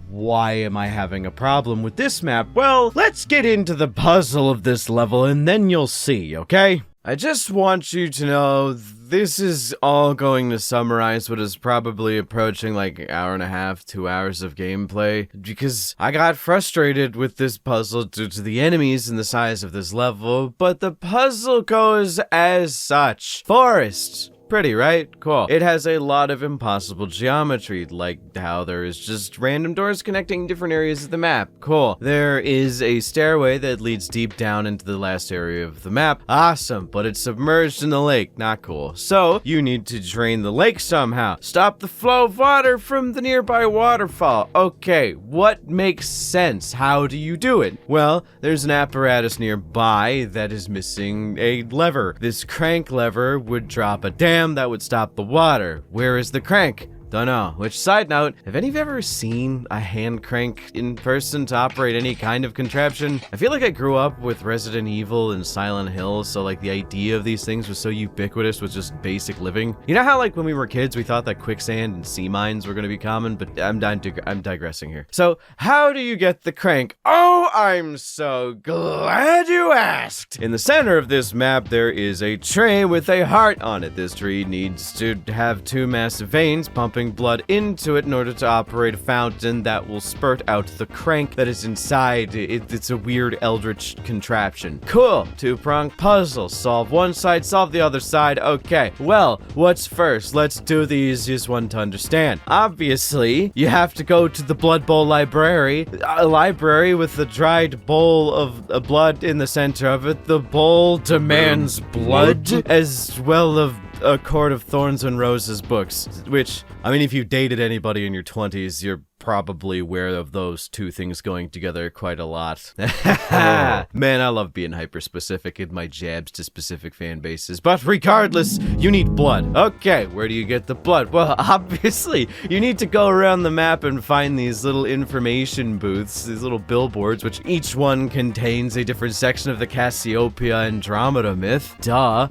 why am I having a problem with this map? Well, let's get into the puzzle of this level and then you'll see, okay? I just want you to know this is all going to summarize what is probably approaching like an hour and a half, 2 hours of gameplay, because I got frustrated with this puzzle due to the enemies and the size of this level, but the puzzle goes as such. Forest. Pretty, right? Cool. It has a lot of impossible geometry, like how there is just random doors connecting different areas of the map. Cool. There is a stairway that leads deep down into the last area of the map. Awesome, but it's submerged in the lake. Not cool. So, you need to drain the lake somehow. Stop the flow of water from the nearby waterfall. Okay, what makes sense? How do you do it? Well, there's an apparatus nearby that is missing a lever. This crank lever would drop a dam that would stop the water. Where is the crank? Don't know. Which, side note, have any of you ever seen a hand crank in person to operate any kind of contraption? I feel like I grew up with Resident Evil and Silent Hill, so like the idea of these things was so ubiquitous with just basic living. You know how like when we were kids we thought that quicksand and sea mines were going to be common? But I'm digressing here. So how do you get the crank? Oh, I'm so glad you asked! In the center of this map there is a tray with a heart on it. This tree needs to have 2 massive veins pumping blood into it in order to operate a fountain that will spurt out the crank that is inside. It's a weird eldritch contraption. Cool. 2-pronged puzzle. Solve one side, solve the other side. Okay, well, what's first? Let's do the easiest one to understand. Obviously, you have to go to the Blood Bowl library. A library with a dried bowl of blood in the center of it. The bowl demands blood, as well of a Court of Thorns and Roses books, which, I mean, if you dated anybody in your 20s, you're probably aware of those 2 things going together quite a lot. Man, I love being hyper-specific in my jabs to specific fan bases, but regardless, you need blood. Okay, where do you get the blood? Well, obviously, you need to go around the map and find these little information booths, these little billboards, which each one contains a different section of the Cassiopeia Andromeda myth. Duh.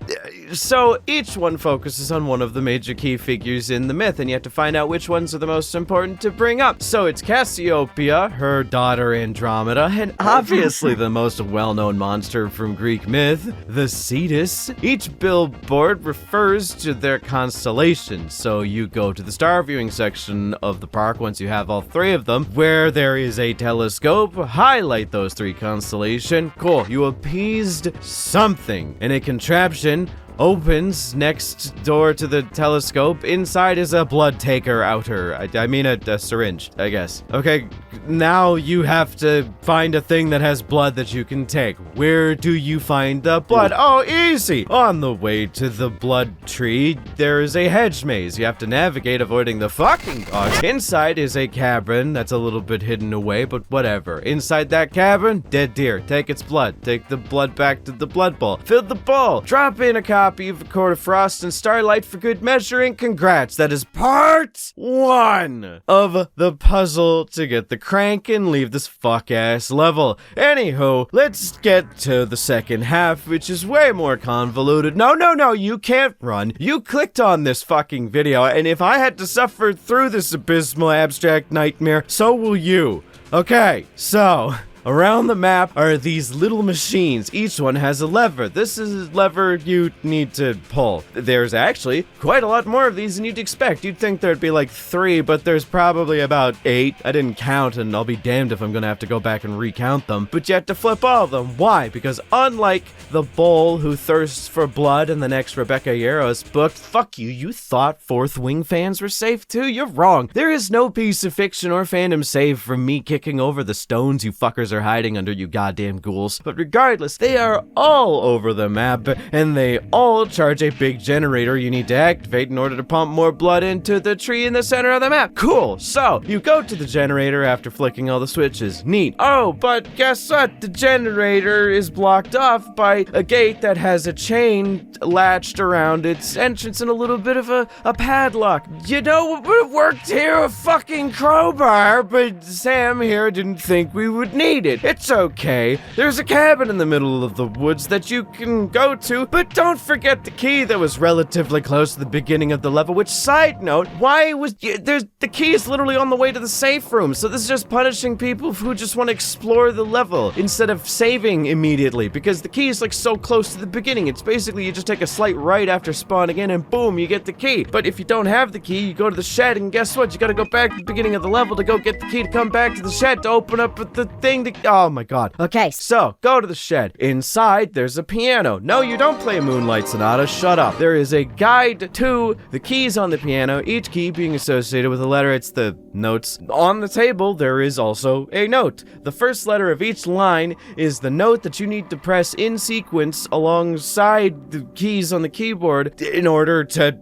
So, each one focuses on one of the major key figures in the myth, and you have to find out which ones are the most important to bring up. So it's Cassiopeia, her daughter Andromeda, and obviously the most well-known monster from Greek myth, the Cetus. Each billboard refers to their constellation, so you go to the star viewing section of the park once you have all three of them, where there is a telescope, highlight those three constellations. Cool, you appeased something, and a contraption opens next door to the telescope. Inside is a blood taker outer. I mean a syringe, I guess. Okay, now you have to find a thing that has blood that you can take. Where do you find the blood? Oh, easy! On the way to the blood tree, there is a hedge maze. You have to navigate, avoiding the fucking dogs. Inside is a cabin that's a little bit hidden away, but whatever. Inside that cabin, dead deer. Take its blood. Take the blood back to the blood bowl. Fill the bowl. Drop in a copy of A Court of Frost and Starlight for good measuring. Congrats, that is part 1 of the puzzle to get the crank and leave this fuck-ass level. Anywho, let's get to the second half, which is way more convoluted. No, you can't run. You clicked on this fucking video, and if I had to suffer through this abysmal abstract nightmare, so will you. Okay, so around the map are these little machines. Each one has a lever. This is a lever you need to pull. There's actually quite a lot more of these than you'd expect. You'd think there'd be like 3, but there's probably about 8. I didn't count, and I'll be damned if I'm gonna have to go back and recount them. But you have to flip all of them. Why? Because unlike the bull who thirsts for blood in the next Rebecca Yarros book, fuck you, you thought Fourth Wing fans were safe too? You're wrong. There is no piece of fiction or fandom safe from me kicking over the stones you fuckers are hiding under, you goddamn ghouls. But regardless, they are all over the map, and they all charge a big generator you need to activate in order to pump more blood into the tree in the center of the map. Cool, so you go to the generator after flicking all the switches. Neat. Oh, but guess what? The generator is blocked off by a gate that has a chain latched around its entrance and a little bit of a padlock. You know what would have worked here? A fucking crowbar, but Sam here didn't think we would need it. It's okay. There's a cabin in the middle of the woods that you can go to, but don't forget the key that was relatively close to the beginning of the level, which, side note, why was the key is literally on the way to the safe room, so this is just punishing people who just want to explore the level instead of saving immediately, because the key is like so close to the beginning. It's basically you just take a slight right after spawning in and boom, you get the key. But if you don't have the key, you go to the shed, and guess what? You gotta go back to the beginning of the level to go get the key to come back to the shed to open up the thing to... Oh my god. Okay. So, go to the shed. Inside, there's a piano. No, you don't play Moonlight Sonata. Shut up. There is a guide to the keys on the piano, each key being associated with a letter. It's the notes. On the table, there is also a note. The first letter of each line is the note that you need to press in sequence alongside the keys on the keyboard in order to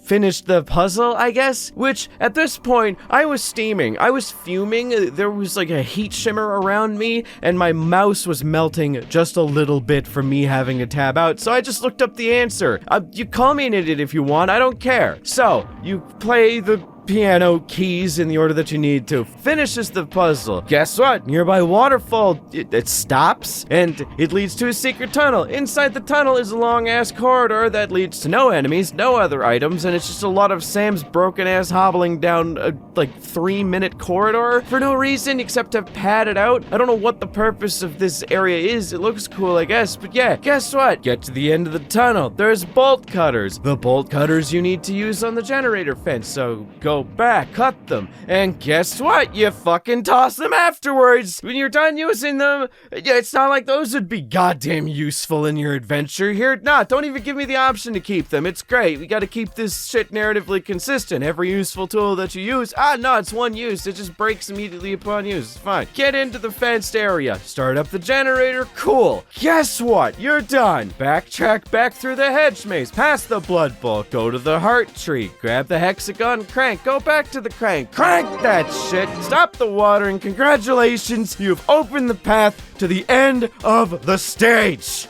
finish the puzzle, I guess? Which, at this point, I was steaming. I was fuming. There was like a heat shimmer around me, and my mouse was melting just a little bit from me having to tab out, so I just looked up the answer. You call me an idiot if you want, I don't care. So, you play the piano keys in the order that you need to. Finishes the puzzle. Guess what? Nearby waterfall, it stops, and it leads to a secret tunnel. Inside the tunnel is a long-ass corridor that leads to no enemies, no other items, and it's just a lot of Sam's broken-ass hobbling down a, 3-minute corridor for no reason except to pad it out. I don't know what the purpose of this area is. It looks cool, I guess, but yeah, guess what? Get to the end of the tunnel. There's bolt cutters. The bolt cutters you need to use on the generator fence, so go back, cut them, and guess what? You fucking toss them afterwards. When you're done using them, it's not like those would be goddamn useful in your adventure here. Nah, don't even give me the option to keep them. It's great. We gotta keep this shit narratively consistent. Every useful tool that you use, no, it's one use. It just breaks immediately upon use. It's fine. Get into the fenced area. Start up the generator. Cool. Guess what? You're done. Backtrack back through the hedge maze, past the blood bowl, go to the heart tree, grab the hexagon crank, go back to the crank that shit, stop the water, and congratulations, you've opened the path to the end of the stage.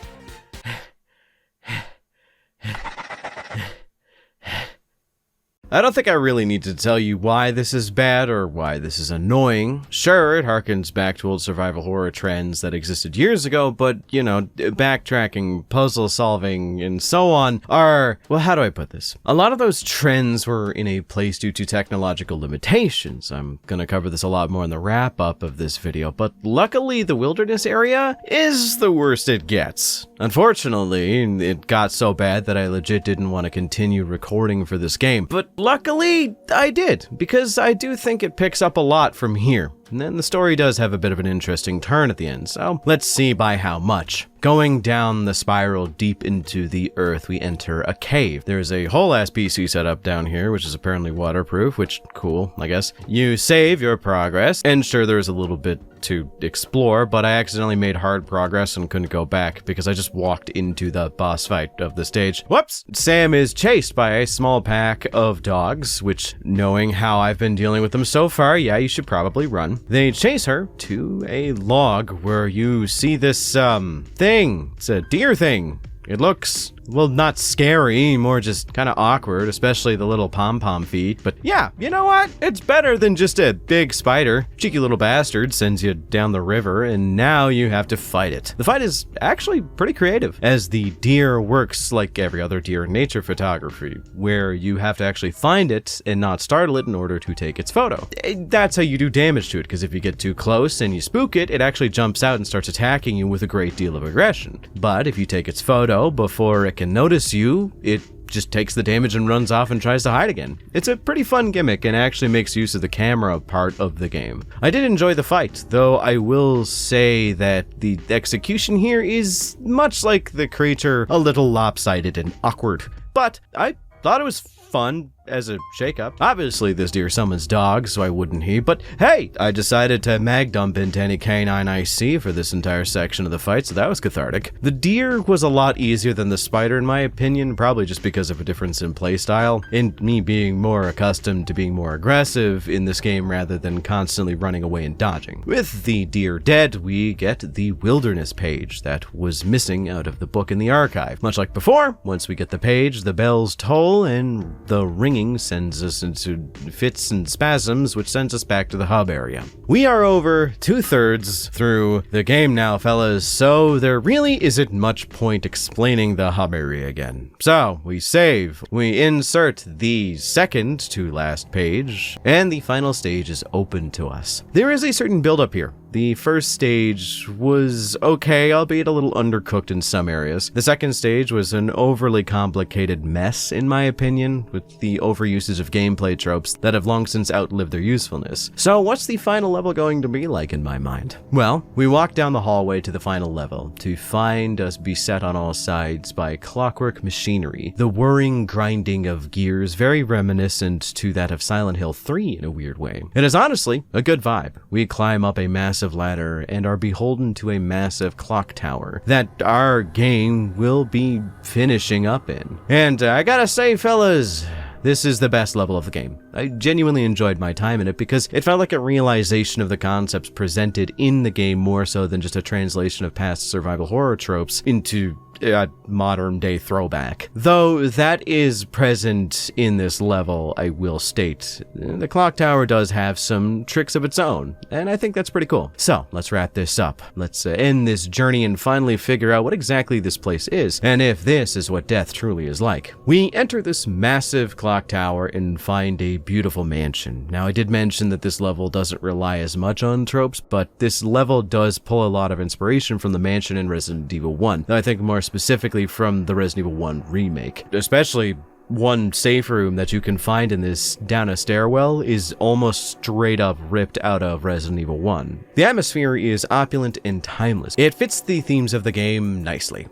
I don't think I really need to tell you why this is bad or why this is annoying. Sure, it harkens back to old survival horror trends that existed years ago, but, you know, backtracking, puzzle solving, and so on are, well, how do I put this? A lot of those trends were in a place due to technological limitations. I'm gonna cover this a lot more in the wrap-up of this video, but luckily the wilderness area is the worst it gets. Unfortunately, it got so bad that I legit didn't want to continue recording for this game, but luckily I did, because I do think it picks up a lot from here. And then the story does have a bit of an interesting turn at the end, so let's see by how much. Going down the spiral deep into the earth, we enter a cave. There's a whole-ass PC setup down here, which is apparently waterproof, which, cool, I guess. You save your progress, and sure, there's a little bit to explore, but I accidentally made hard progress and couldn't go back because I just walked into the boss fight of the stage. Whoops! Sam is chased by a small pack of dogs, which, knowing how I've been dealing with them so far, yeah, you should probably run. They chase her to a log where you see this, thing. It's a deer thing. It looks, well, not scary, more just kind of awkward, especially the little pom-pom feet. But yeah, you know what? It's better than just a big spider. Cheeky little bastard sends you down the river, and now you have to fight it. The fight is actually pretty creative, as the deer works like every other deer in nature photography, where you have to actually find it and not startle it in order to take its photo. That's how you do damage to it, because if you get too close and you spook it, it actually jumps out and starts attacking you with a great deal of aggression. But if you take its photo before it can notice you, it just takes the damage and runs off and tries to hide again. It's a pretty fun gimmick and actually makes use of the camera part of the game. I did enjoy the fight, though I will say that the execution here is much like the creature, a little lopsided and awkward. But I thought it was fun as a shakeup. Obviously, this deer summons dogs, so why wouldn't he? But hey, I decided to mag dump into any canine I see for this entire section of the fight, so that was cathartic. The deer was a lot easier than the spider, in my opinion, probably just because of a difference in playstyle, and me being more accustomed to being more aggressive in this game rather than constantly running away and dodging. With the deer dead, we get the wilderness page that was missing out of the book in the archive. Much like before, once we get the page, the bells toll and the ring sends us into fits and spasms, which sends us back to the hub area. We are over 2/3 through the game now, fellas, so there really isn't much point explaining the hub area again. So, we save, we insert the second to last page, and the final stage is open to us. There is a certain build-up here. The first stage was okay, albeit a little undercooked in some areas. The second stage was an overly complicated mess, in my opinion, with the overusage of gameplay tropes that have long since outlived their usefulness. So what's the final level going to be like in my mind? Well, we walk down the hallway to the final level to find us beset on all sides by clockwork machinery, the whirring grinding of gears very reminiscent to that of Silent Hill 3 in a weird way. It is honestly a good vibe. We climb up a massive ladder and are beholden to a massive clock tower that our game will be finishing up in. And I gotta say, fellas, this is the best level of the game. I genuinely enjoyed my time in it because it felt like a realization of the concepts presented in the game more so than just a translation of past survival horror tropes into a modern day throwback. Though that is present in this level, I will state, the clock tower does have some tricks of its own, and I think that's pretty cool. So let's wrap this up. Let's end this journey and finally figure out what exactly this place is, and if this is what death truly is like. We enter this massive clock tower and find a beautiful mansion. Now, I did mention that this level doesn't rely as much on tropes, but this level does pull a lot of inspiration from the mansion in Resident Evil 1. I think more specifically from the Resident Evil 1 remake, especially one safe room that you can find in this down a stairwell is almost straight up ripped out of Resident Evil 1. The atmosphere is opulent and timeless. It fits the themes of the game nicely,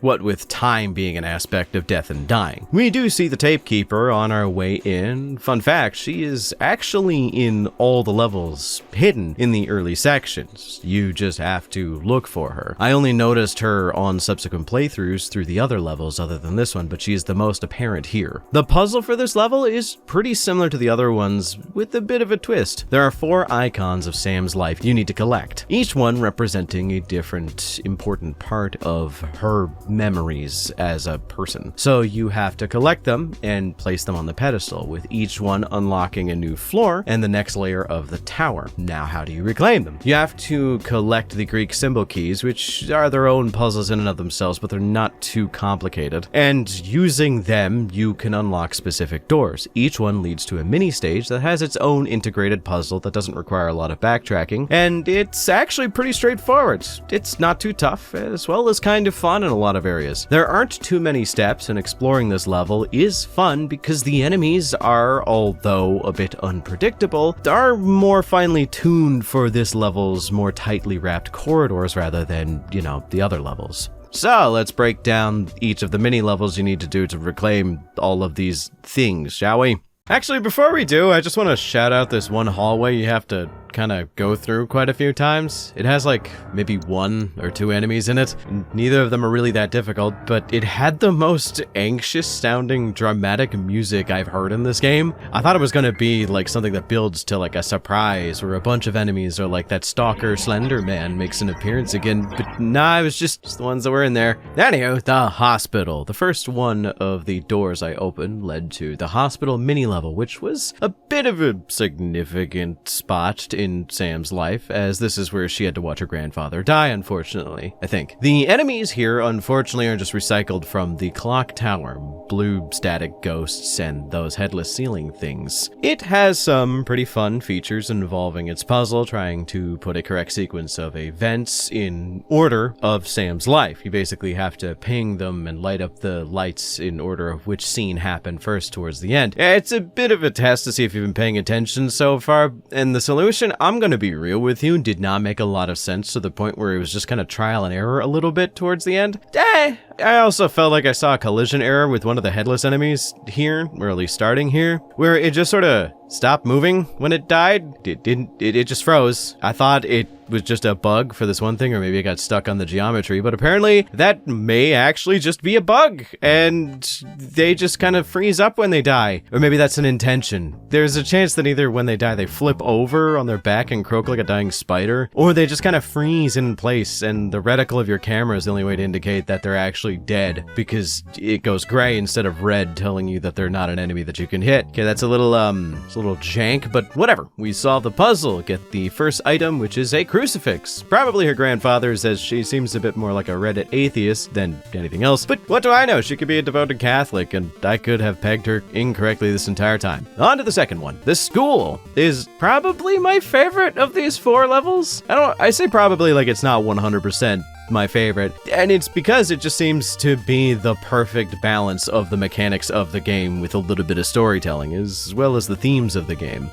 what with time being an aspect of death and dying. We do see the Tapekeeper on our way in. Fun fact, she is actually in all the levels, hidden in the early sections. You just have to look for her. I only noticed her on subsequent playthroughs through the other levels other than this one, but she is the most apparent here. The puzzle for this level is pretty similar to the other ones, with a bit of a twist. There are 4 icons of Sam's life you need to collect, each one representing a different important part of her more memories as a person. So you have to collect them and place them on the pedestal, with each one unlocking a new floor and the next layer of the tower. Now, how do you reclaim them? You have to collect the Greek symbol keys, which are their own puzzles in and of themselves, but they're not too complicated. And using them, you can unlock specific doors. Each one leads to a mini stage that has its own integrated puzzle that doesn't require a lot of backtracking, and it's actually pretty straightforward. It's not too tough, as well as kind of fun in a lot of areas. There aren't too many steps, and exploring this level is fun because the enemies are, although a bit unpredictable, are more finely tuned for this level's more tightly wrapped corridors rather than, the other levels. So let's break down each of the mini levels you need to do to reclaim all of these things, shall we? Actually, before we do, I just want to shout out this one hallway you have to kind of go through quite a few times. It has like maybe 1 or 2 enemies in it. Neither of them are really that difficult, but it had the most anxious sounding dramatic music I've heard in this game. I thought it was going to be like something that builds to like a surprise where a bunch of enemies or like that stalker Slender Man makes an appearance again, but nah, it was just the ones that were in there. Anywho, the hospital. The first one of the doors I opened led to the hospital mini level, which was a bit of a significant spot in Sam's life, as this is where she had to watch her grandfather die, unfortunately, I think. The enemies here, unfortunately, are just recycled from the clock tower, blue static ghosts, and those headless ceiling things. It has some pretty fun features involving its puzzle, trying to put a correct sequence of events in order of Sam's life. You basically have to ping them and light up the lights in order of which scene happened first towards the end. It's a bit of a test to see if you've been paying attention so far, and the solution, I'm gonna be real with you, did not make a lot of sense to the point where it was just kind of trial and error a little bit towards the end. I also felt like I saw a collision error with one of the headless enemies here, or at least starting here, where it just sort of stopped moving when it died. It just froze. I thought it was just a bug for this one thing, or maybe it got stuck on the geometry, but apparently that may actually just be a bug, and they just kind of freeze up when they die. Or maybe that's an intention. There's a chance that either when they die they flip over on their back and croak like a dying spider, or they just kind of freeze in place, and the reticle of your camera is the only way to indicate that they're actually dead, because it goes gray instead of red, telling you that they're not an enemy that you can hit. Okay, that's a little jank, but whatever. We solve the puzzle, get the first item, which is a crucifix. Probably her grandfather's, as she seems a bit more like a Reddit atheist than anything else, but what do I know? She could be a devoted Catholic, and I could have pegged her incorrectly this entire time. On to the second one. The school is probably my favorite of these 4 levels. I say probably like it's not 100% my favorite, and it's because it just seems to be the perfect balance of the mechanics of the game with a little bit of storytelling, as well as the themes of the game.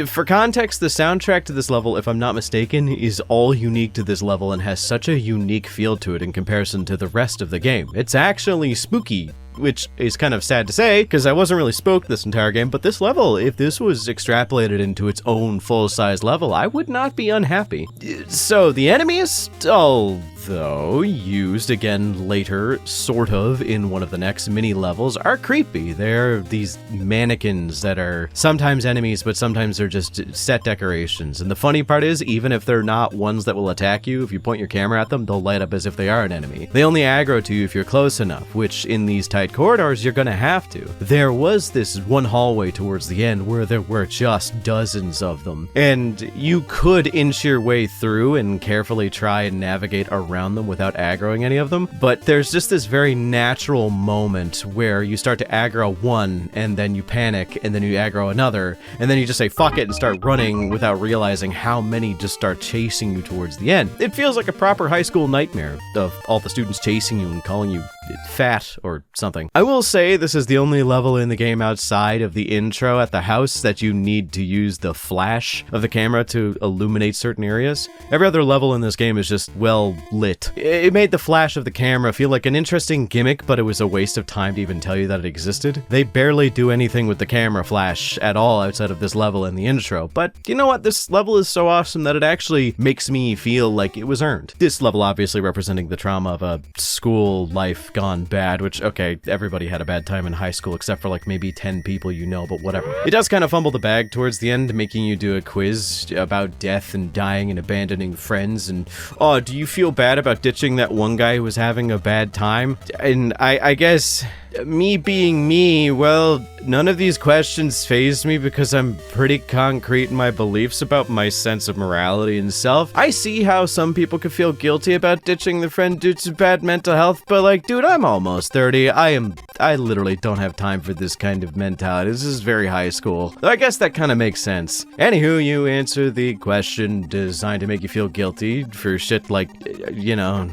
For context, the soundtrack to this level, if I'm not mistaken, is all unique to this level and has such a unique feel to it in comparison to the rest of the game. It's actually spooky, which is kind of sad to say, because I wasn't really spooked this entire game, but this level, if this was extrapolated into its own full-size level, I would not be unhappy. So, the enemies, although used again later, sort of, in one of the next mini levels, are creepy. They're these mannequins that are sometimes enemies, but sometimes they're just set decorations. And the funny part is, even if they're not ones that will attack you, if you point your camera at them, they'll light up as if they are an enemy. They only aggro to you if you're close enough, which in these tight corridors, you're gonna have to. There was this one hallway towards the end where there were just dozens of them, and you could inch your way through and carefully try and navigate around them without aggroing any of them, but there's just this very natural moment where you start to aggro one, and then you panic, and then you aggro another, and then you just say fuck it and start running without realizing how many just start chasing you towards the end. It feels like a proper high school nightmare of all the students chasing you and calling you fat or something. I will say this is the only level in the game outside of the intro at the house that you need to use the flash of the camera to illuminate certain areas. Every other level in this game is just well lit. It made the flash of the camera feel like an interesting gimmick, but it was a waste of time to even tell you that it existed. They barely do anything with the camera flash at all outside of this level in the intro, but you know what? This level is so awesome that it actually makes me feel like it was earned. This level obviously representing the trauma of a school life gone bad, which, okay, everybody had a bad time in high school except for like maybe 10 people you know, but whatever. It does kind of fumble the bag towards the end, making you do a quiz about death and dying and abandoning friends, and, oh, do you feel bad about ditching that one guy who was having a bad time? And I guess, me being me, well, none of these questions faze me because I'm pretty concrete in my beliefs about my sense of morality and self. I see how some people could feel guilty about ditching their friend due to bad mental health, but like, dude, I'm almost 30. I literally don't have time for this kind of mentality. This is very high school. I guess that kind of makes sense. Anywho, you answer the question designed to make you feel guilty for shit like, you know,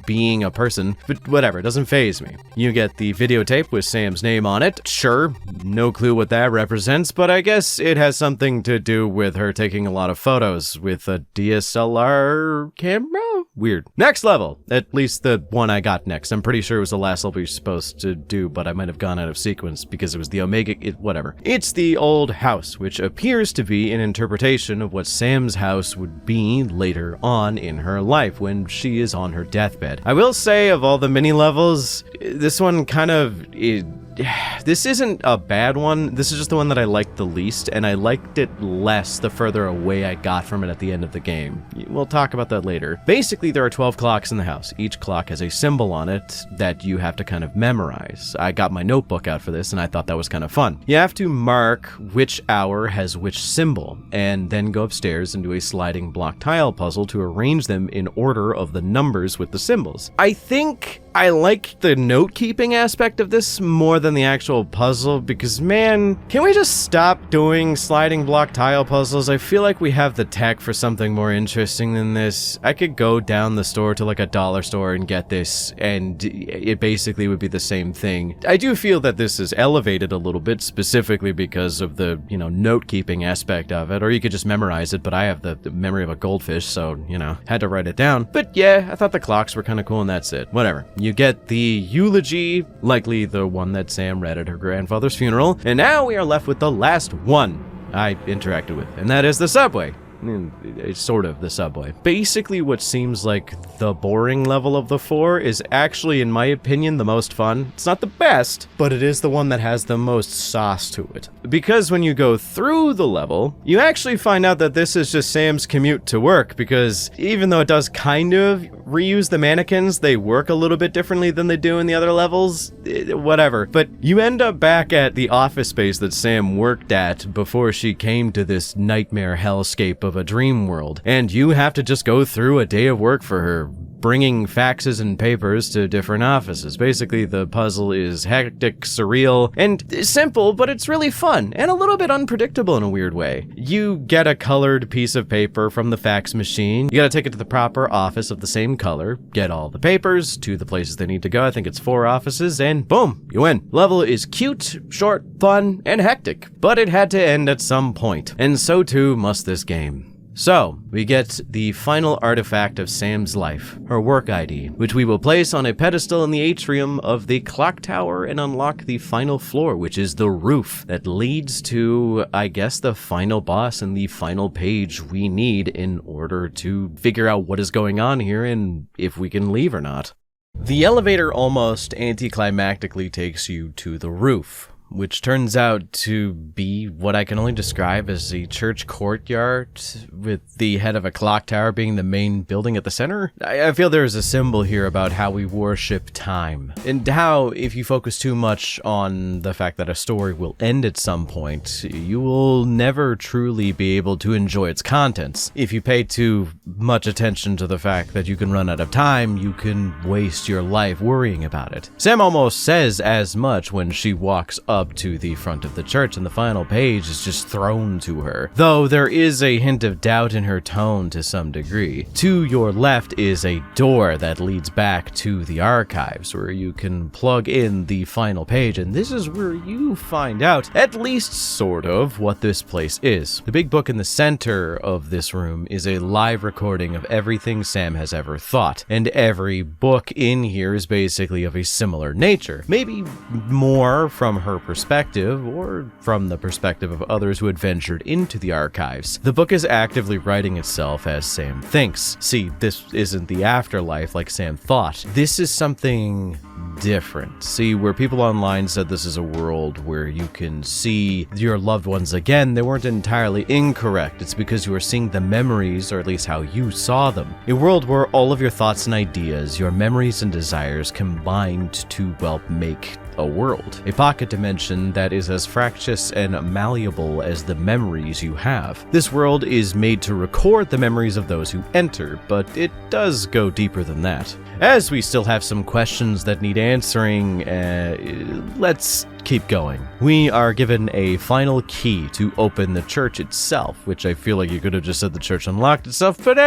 being a person, but whatever, it doesn't faze me. You get the videotape with Sam's name on it. Sure, no clue what that represents, but I guess it has something to do with her taking a lot of photos with a DSLR camera? Weird. Next level! At least the one I got next. I'm pretty sure it was the last level you're supposed to do, but I might have gone out of sequence because it was the Omega, whatever. It's the old house, which appears to be an interpretation of what Sam's house would be later on in her life when she is on her deathbed. I will say, of all the mini levels, this one kind of... this isn't a bad one. This is just the one that I liked the least, and I liked it less the further away I got from it at the end of the game. We'll talk about that later. Basically, there are 12 clocks in the house. Each clock has a symbol on it that you have to kind of memorize. I got my notebook out for this, and I thought that was kind of fun. You have to mark which hour has which symbol, and then go upstairs and do a sliding block tile puzzle to arrange them in order of the numbers with the symbols. I think I like the note-keeping aspect of this more than the actual puzzle, because, man, can we just stop doing sliding block tile puzzles? I feel like we have the tech for something more interesting than this. I could go down the store to, like, a dollar store and get this, and it basically would be the same thing. I do feel that this is elevated a little bit, specifically because of the, you know, note-keeping aspect of it, or you could just memorize it, but I have the memory of a goldfish, so, you know, had to write it down. But yeah, I thought the clocks were kind of cool, and that's it. Whatever. You get the eulogy, likely the one that Sam read at her grandfather's funeral, and now we are left with the last one I interacted with, and that is the subway. It's sort of the subway. Basically, what seems like the boring level of the 4 is actually, in my opinion, the most fun. It's not the best, but it is the one that has the most sauce to it. Because when you go through the level, you actually find out that this is just Sam's commute to work, because even though it does kind of reuse the mannequins, they work a little bit differently than they do in the other levels. Whatever. But you end up back at the office space that Sam worked at before she came to this nightmare hellscape of a dream world, and you have to just go through a day of work for her, bringing faxes and papers to different offices. Basically, the puzzle is hectic, surreal, and simple, but it's really fun, and a little bit unpredictable in a weird way. You get a colored piece of paper from the fax machine, you gotta take it to the proper office of the same color, get all the papers to the places they need to go, I think it's 4 offices, and boom, you win. Level is cute, short, fun, and hectic, but it had to end at some point, and so too must this game. So, we get the final artifact of Sam's life, her work ID, which we will place on a pedestal in the atrium of the clock tower and unlock the final floor, which is the roof that leads to, I guess, the final boss and the final page we need in order to figure out what is going on here and if we can leave or not. The elevator almost anticlimactically takes you to the roof, which turns out to be what I can only describe as a church courtyard, with the head of a clock tower being the main building at the center. I feel there is a symbol here about how we worship time, and how if you focus too much on the fact that a story will end at some point, you will never truly be able to enjoy its contents. If you pay too much attention to the fact that you can run out of time, you can waste your life worrying about it. Sam almost says as much when she walks up to the front of the church and the final page is just thrown to her, though there is a hint of doubt in her tone to some degree. To your left is a door that leads back to the archives where you can plug in the final page, and this is where you find out, at least sort of, what this place is. The big book in the center of this room is a live recording of everything Sam has ever thought, and every book in here is basically of a similar nature, maybe more from her perspective, or from the perspective of others who had ventured into the archives. The book is actively writing itself as Sam thinks. See, this isn't the afterlife like Sam thought. This is something different. See, where people online said this is a world where you can see your loved ones again, they weren't entirely incorrect. It's because you are seeing the memories, or at least how you saw them. A world where all of your thoughts and ideas, your memories and desires combined to, well, make a world. A pocket dimension that is as fractious and malleable as the memories you have. This world is made to record the memories of those who enter, but it does go deeper than that. As we still have some questions that need answering, let's keep going. We are given a final key to open the church itself, which I feel like you could have just said the church unlocked itself, but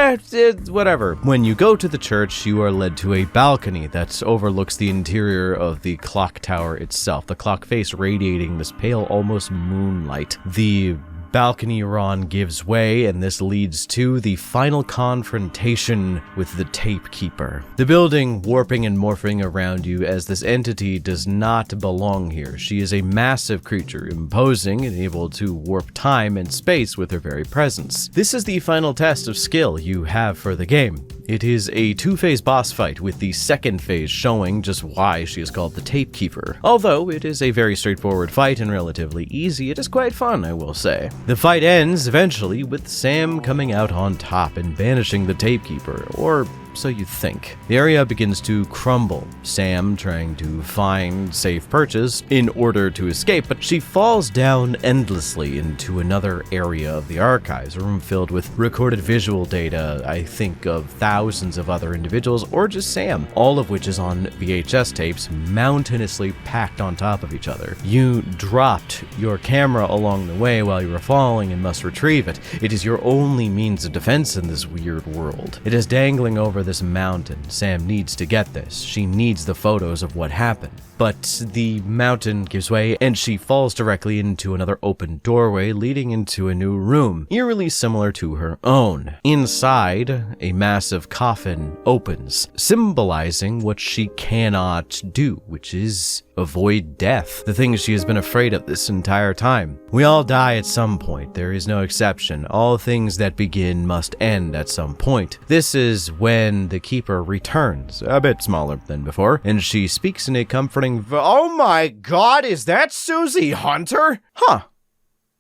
whatever. When you go to the church, you are led to a balcony that overlooks the interior of the clock tower itself, the clock face radiating this pale, almost moonlight. The balcony you're on gives way, and this leads to the final confrontation with the Tapekeeper. The building warping and morphing around you as this entity does not belong here. She is a massive creature, imposing and able to warp time and space with her very presence. This is the final test of skill you have for the game. It is a two-phase boss fight, with the second phase showing just why she is called the Tapekeeper. Although it is a very straightforward fight and relatively easy, it is quite fun, I will say. The fight ends eventually with Sam coming out on top and banishing the Tapekeeper, or so you think. The area begins to crumble, Sam trying to find safe perches in order to escape, but she falls down endlessly into another area of the archives, a room filled with recorded visual data, I think of thousands of other individuals, or just Sam, all of which is on VHS tapes mountainously packed on top of each other. You dropped your camera along the way while you were falling and must retrieve it. It is your only means of defense in this weird world. It is dangling over this mountain. Sam needs to get this. She needs the photos of what happened. But the mountain gives way and she falls directly into another open doorway leading into a new room, eerily similar to her own. Inside, a massive coffin opens, symbolizing what she cannot do, which is avoid death, the thing she has been afraid of this entire time. We all die at some point, there is no exception. All things that begin must end at some point. This is when the Keeper returns, a bit smaller than before, and she speaks in a comforting "Oh my god, is that Susie Hunter?" Huh.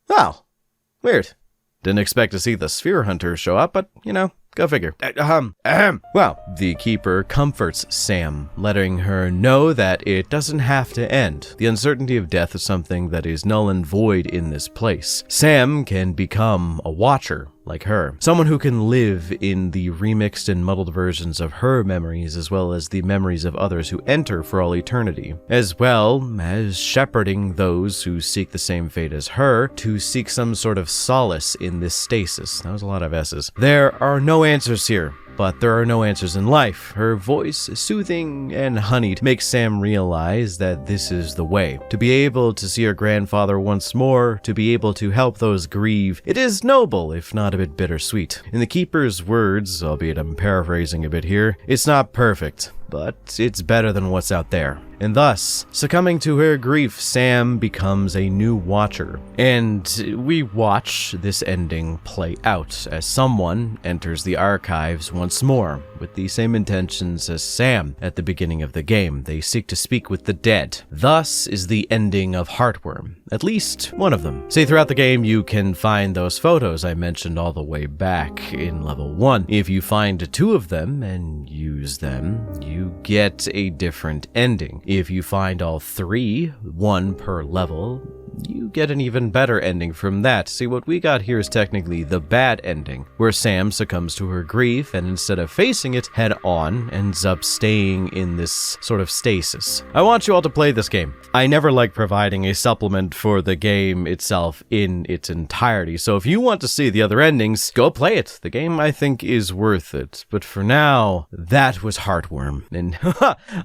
Well, weird. Didn't expect to see the Sphere Hunter show up, but, you know, go figure. Well, the Keeper comforts Sam, letting her know that it doesn't have to end. The uncertainty of death is something that is null and void in this place. Sam can become a watcher, like her. Someone who can live in the remixed and muddled versions of her memories, as well as the memories of others who enter for all eternity, as well as shepherding those who seek the same fate as her to seek some sort of solace in this stasis. That was a lot of S's. There are no answers here, but there are no answers in life. Her voice, soothing and honeyed, makes Sam realize that this is the way. To be able to see her grandfather once more, to be able to help those grieve, it is noble, if not a bit bittersweet. In the Keeper's words, albeit I'm paraphrasing a bit here, it's not perfect, but it's better than what's out there. And thus, succumbing to her grief, Sam becomes a new watcher. And we watch this ending play out as someone enters the archives once more, with the same intentions as Sam at the beginning of the game. They seek to speak with the dead. Thus is the ending of Heartworm, at least one of them. See, throughout the game, you can find those photos I mentioned all the way back in level 1. If you find 2 of them and use them, you get a different ending. If you find all 3, 1 per level, you get an even better ending from that. See, what we got here is technically the bad ending, where Sam succumbs to her grief and instead of facing it head on, ends up staying in this sort of stasis. I want you all to play this game. I never like providing a supplement for the game itself in its entirety, so if you want to see the other endings, go play it. The game, I think, is worth it. But for now, that was Heartworm. And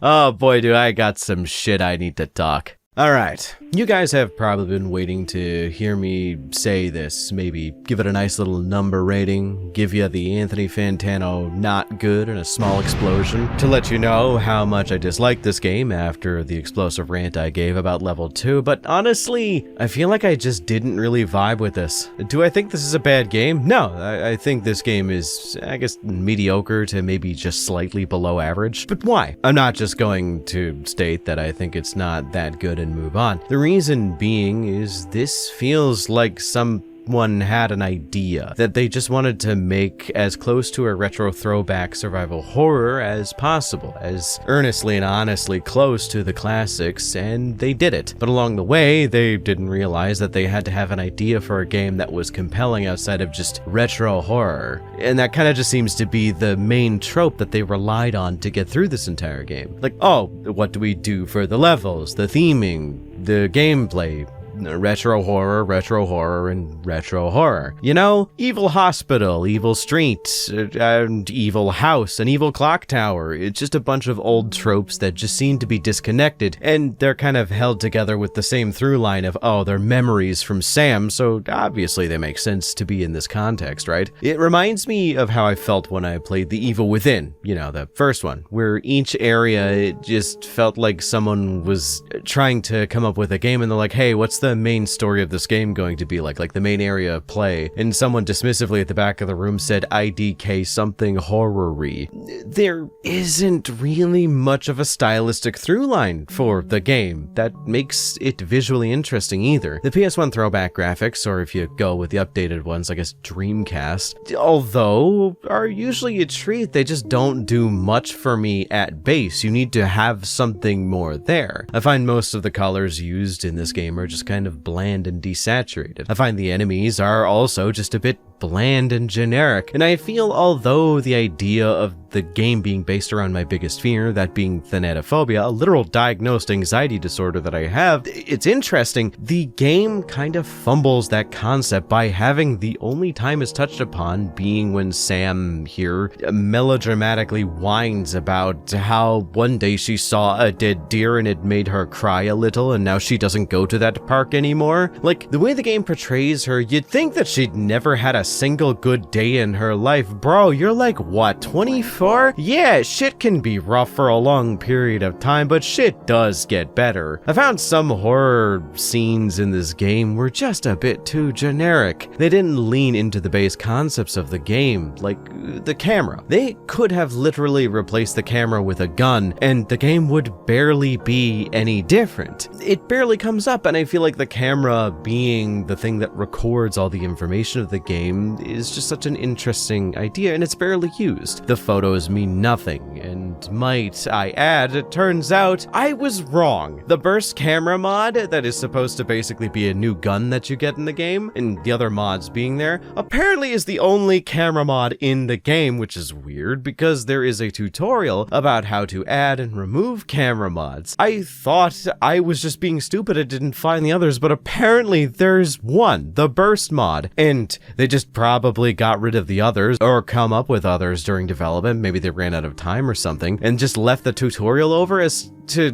oh boy, do I got some shit I need to talk. Alright, you guys have probably been waiting to hear me say this, maybe give it a nice little number rating, give you the Anthony Fantano not good and a small explosion, to let you know how much I dislike this game after the explosive rant I gave about level 2, but honestly, I feel like I just didn't really vibe with this. Do I think this is a bad game? No, I think this game is, I guess, mediocre to maybe just slightly below average, but why? I'm not just going to state that I think it's not that good and move on. The reason being is this feels like someone had an idea that they just wanted to make as close to a retro throwback survival horror as possible, as earnestly and honestly close to the classics, and they did it. But along the way, they didn't realize that they had to have an idea for a game that was compelling outside of just retro horror. And that kind of just seems to be the main trope that they relied on to get through this entire game. Like, oh, what do we do for the levels, the theming, the gameplay? Retro horror, and retro horror. You know, evil hospital, evil street, and evil house, an evil clock tower. It's just a bunch of old tropes that just seem to be disconnected, and they're kind of held together with the same through line of, oh, they're memories from Sam, so obviously they make sense to be in this context, right? It reminds me of how I felt when I played The Evil Within, you know, the first one, where each area, it just felt like someone was trying to come up with a game, and they're like, hey, what's the main story of this game going to be like the main area of play, and someone dismissively at the back of the room said IDK something horror-y. There isn't really much of a stylistic through line for the game that makes it visually interesting either. The PS1 throwback graphics, or if you go with the updated ones, I guess Dreamcast, although are usually a treat, they just don't do much for me at base. You need to have something more there. I find most of the colors used in this game are just kind of bland and desaturated. I find the enemies are also just a bit bland and generic, and I feel although the idea of the game being based around my biggest fear, that being thanatophobia, a literal diagnosed anxiety disorder that I have, it's interesting, the game kind of fumbles that concept by having the only time it's touched upon being when Sam here melodramatically whines about how one day she saw a dead deer and it made her cry a little and now she doesn't go to that park anymore. Like, the way the game portrays her, you'd think that she'd never had a single good day in her life. Bro, you're like, what, 24? Yeah, shit can be rough for a long period of time, but shit does get better. I found some horror scenes in this game were just a bit too generic. They didn't lean into the base concepts of the game, like the camera. They could have literally replaced the camera with a gun, and the game would barely be any different. It barely comes up, and I feel like the camera being the thing that records all the information of the game is just such an interesting idea, and it's barely used. The photos mean nothing, and might I add, it turns out I was wrong. The burst camera mod that is supposed to basically be a new gun that you get in the game, and the other mods being there, apparently is the only camera mod in the game, which is weird because there is a tutorial about how to add and remove camera mods. I thought I was just being stupid, I didn't find the others, but apparently there's one, the burst mod, and they just probably got rid of the others or come up with others during development. Maybe they ran out of time or something and just left the tutorial over as to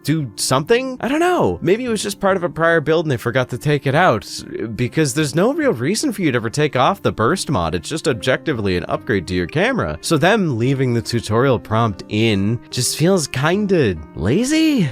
do something? I don't know. Maybe it was just part of a prior build and they forgot to take it out, because there's no real reason for you to ever take off the burst mod. It's just objectively an upgrade to your camera. So them leaving the tutorial prompt in just feels kinda lazy.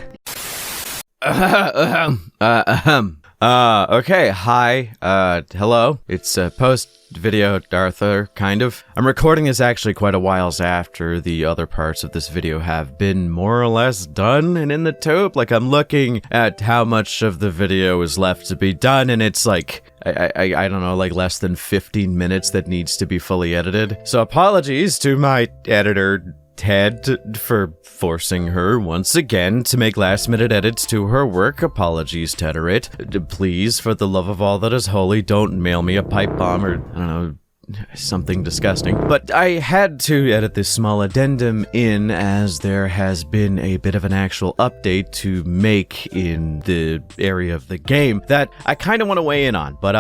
Okay, hi, hello, it's post-video Arthur, kind of. I'm recording this actually quite a whiles after the other parts of this video have been more or less done and in the tube. Like, I'm looking at how much of the video is left to be done, and it's like, I don't know, like less than 15 minutes that needs to be fully edited. So apologies to my editor, Ted, for forcing her once again to make last-minute edits to her work. Apologies, Tederate. Please, for the love of all that is holy, don't mail me a pipe bomb or, I don't know, something disgusting. But I had to edit this small addendum in, as there has been a bit of an actual update to make in the area of the game that I kind of want to weigh in on. But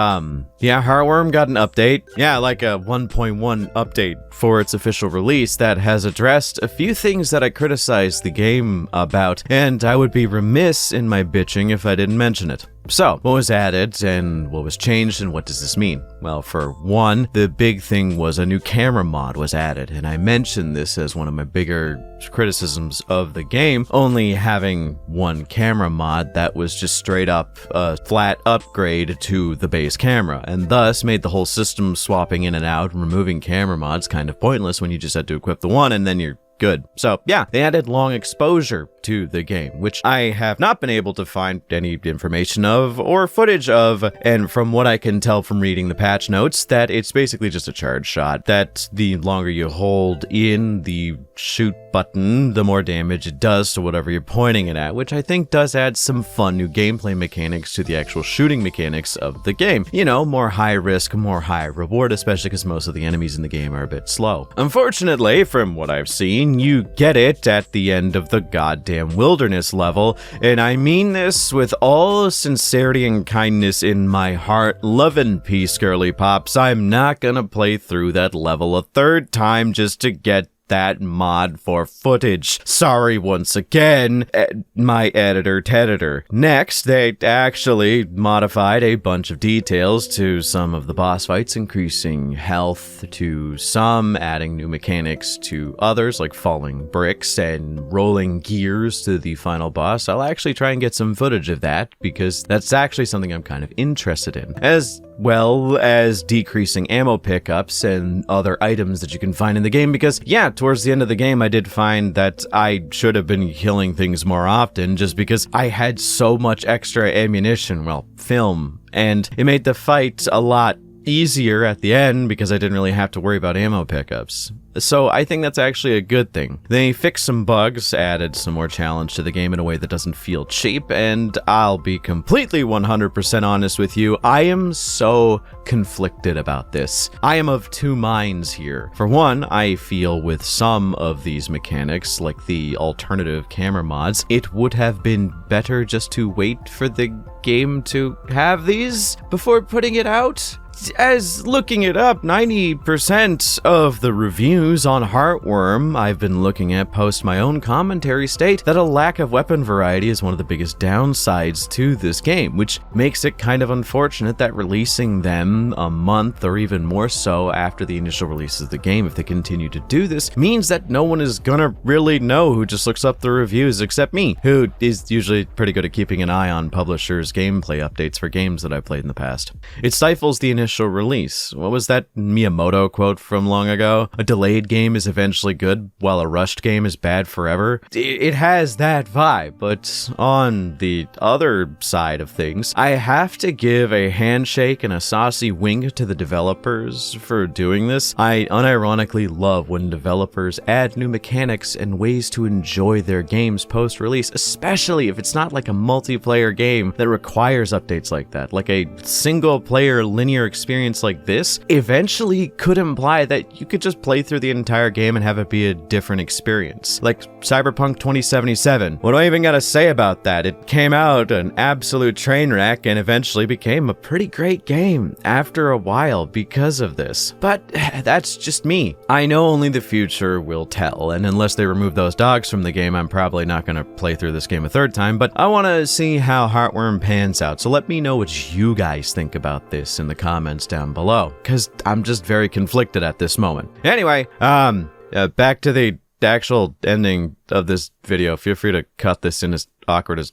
yeah, Heartworm got an update. Yeah, like a 1.1 update for its official release that has addressed a few things that I criticized the game about, and I would be remiss in my bitching if I didn't mention it. So, what was added, and what was changed, and what does this mean? Well, for one, the big thing was a new camera mod was added, and I mentioned this as one of my bigger criticisms of the game, only having one camera mod that was just straight up a flat upgrade to the base camera, and thus made the whole system swapping in and out and removing camera mods kind of pointless when you just had to equip the one and then you're good. So yeah, they added long exposure to the game, which I have not been able to find any information of or footage of, and from what I can tell from reading the patch notes, that it's basically just a charge shot, that the longer you hold in the shoot button, the more damage it does to whatever you're pointing it at, which I think does add some fun new gameplay mechanics to the actual shooting mechanics of the game. You know, more high risk, more high reward, especially because most of the enemies in the game are a bit slow. Unfortunately, from what I've seen, you get it at the end of the goddamn wilderness level, and I mean this with all sincerity and kindness in my heart. Love and peace, girly pops. I'm not gonna play through that level a third time just to get that mod for footage. Sorry once again, my editor. Next, they actually modified a bunch of details to some of the boss fights, increasing health to some, adding new mechanics to others, like falling bricks and rolling gears to the final boss. I'll actually try and get some footage of that, because that's actually something I'm kind of interested in, as well as decreasing ammo pickups and other items that you can find in the game, because yeah, towards the end of the game I did find that I should have been killing things more often, just because I had so much extra ammunition, well, film, and it made the fight a lot easier at the end because I didn't really have to worry about ammo pickups. So I think that's actually a good thing. They fixed some bugs, added some more challenge to the game in a way that doesn't feel cheap, and I'll be completely 100% honest with you, I am so conflicted about this. I am of two minds here. For one, I feel with some of these mechanics, like the alternative camera mods, it would have been better just to wait for the game to have these before putting it out. As looking it up, 90% of the reviews on Heartworm I've been looking at post my own commentary state that a lack of weapon variety is one of the biggest downsides to this game, which makes it kind of unfortunate that releasing them a month or even more so after the initial release of the game, if they continue to do this, means that no one is gonna really know who just looks up the reviews except me, who is usually pretty good at keeping an eye on publishers' gameplay updates for games that I've played in the past. It stifles the initial release. What was that Miyamoto quote from long ago? A delayed game is eventually good, while a rushed game is bad forever. It has that vibe, but on the other side of things, I have to give a handshake and a saucy wink to the developers for doing this. I unironically love when developers add new mechanics and ways to enjoy their games post-release, especially if it's not like a multiplayer game that requires updates like that. Like a single-player linear experience like this eventually could imply that you could just play through the entire game and have it be a different experience. Like Cyberpunk 2077. What do I even gotta say about that? It came out an absolute train wreck and eventually became a pretty great game after a while because of this. But that's just me. I know only the future will tell, and unless they remove those dogs from the game, I'm probably not gonna play through this game a third time, but I wanna see how Heartworm pans out, so let me know what you guys think about this in the comments down below, because I'm just very conflicted at this moment. Anyway, back to the actual ending of this video. Feel free to cut this in as awkward as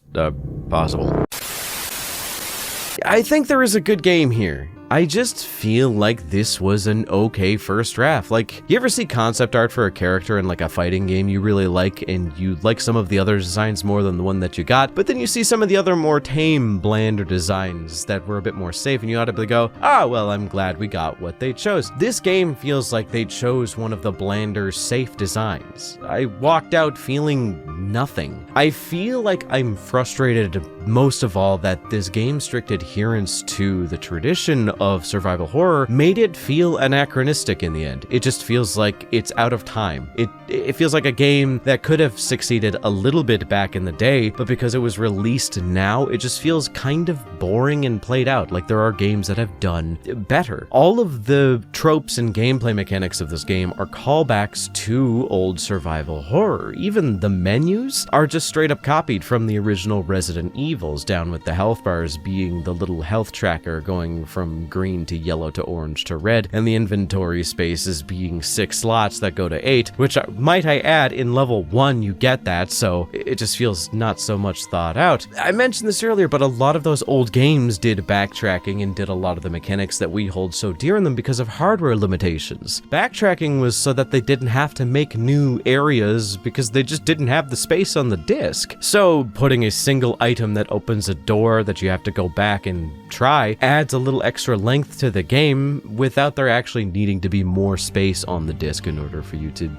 possible. I think there is a good game here. I just feel like this was an okay first draft. Like, you ever see concept art for a character in like a fighting game you really like, and you like some of the other designs more than the one that you got, but then you see some of the other more tame, blander designs that were a bit more safe, and you audibly go, ah, well, I'm glad we got what they chose. This game feels like they chose one of the blander, safe designs. I walked out feeling nothing. I feel like I'm frustrated most of all that this game's strict adherence to the tradition of survival horror made it feel anachronistic in the end. It just feels like it's out of time. It feels like a game that could have succeeded a little bit back in the day, but because it was released now, it just feels kind of boring and played out. Like there are games that have done better. All of the tropes and gameplay mechanics of this game are callbacks to old survival horror. Even the menus are just straight up copied from the original Resident Evils, down with the health bars being the little health tracker going from green to yellow to orange to red, and the inventory spaces being 6 slots that go to 8, which might I add, in level 1 you get that, so it just feels not so much thought out. I mentioned this earlier, but a lot of those old games did backtracking and did a lot of the mechanics that we hold so dear in them because of hardware limitations. Backtracking was so that they didn't have to make new areas because they just didn't have the space on the disc. So putting a single item that opens a door that you have to go back and try adds a little extra length to the game without there actually needing to be more space on the disc in order for you to,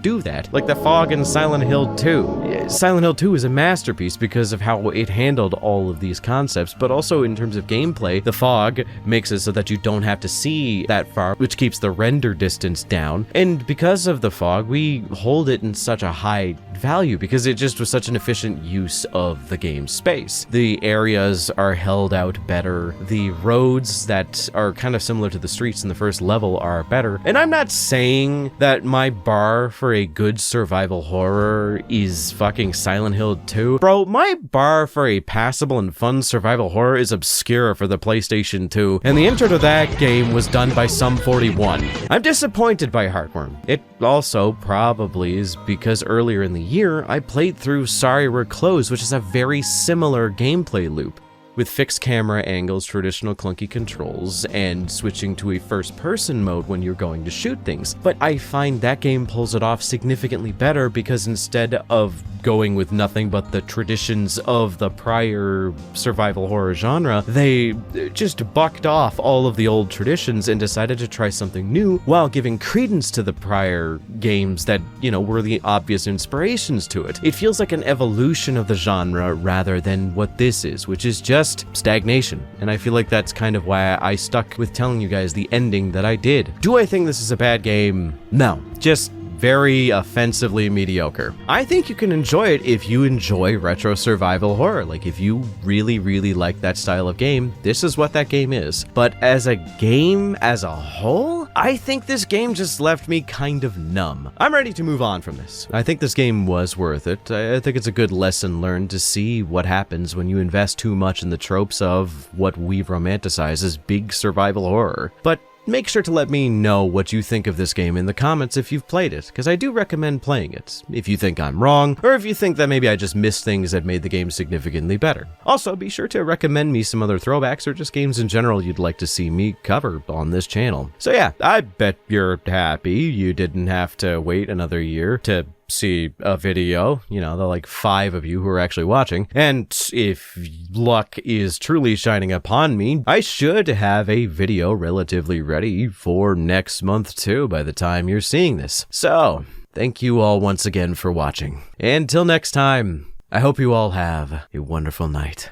do that. Like the fog in Silent Hill 2. Silent Hill 2 is a masterpiece because of how it handled all of these concepts, but also in terms of gameplay, the fog makes it so that you don't have to see that far, which keeps the render distance down. And because of the fog, we hold it in such a high value because it just was such an efficient use of the game's space. The areas are held out better. The roads that are kind of similar to the streets in the first level are better. And I'm not saying that my bar for a good survival horror is fucking Silent Hill 2. Bro, my bar for a passable and fun survival horror is obscure for the PlayStation 2, and the intro to that game was done by Sum41. I'm disappointed by Heartworm. It also probably is because earlier in the year, I played through Sorry We're Closed, which is a very similar gameplay loop, with fixed camera angles, traditional clunky controls, and switching to a first-person mode when you're going to shoot things. But I find that game pulls it off significantly better because instead of going with nothing but the traditions of the prior survival horror genre, they just bucked off all of the old traditions and decided to try something new while giving credence to the prior games that, were the obvious inspirations to it. It feels like an evolution of the genre rather than what this is, which is just stagnation. And I feel like that's kind of why I stuck with telling you guys the ending that I did. Do I think this is a bad game? No, just very offensively mediocre. I think you can enjoy it if you enjoy retro survival horror. Like if you really, really like that style of game, this is what that game is. But as a game as a whole, I think this game just left me kind of numb. I'm ready to move on from this. I think this game was worth it. I think it's a good lesson learned to see what happens when you invest too much in the tropes of what we've romanticized as big survival horror. But make sure to let me know what you think of this game in the comments if you've played it, because I do recommend playing it, if you think I'm wrong, or if you think that maybe I just missed things that made the game significantly better. Also, be sure to recommend me some other throwbacks or just games in general you'd like to see me cover on this channel. So yeah, I bet you're happy you didn't have to wait another year to see a video, the like 5 of you who are actually watching. And if luck is truly shining upon me, I should have a video relatively ready for next month too by the time you're seeing this. So, thank you all once again for watching. Until next time, I hope you all have a wonderful night.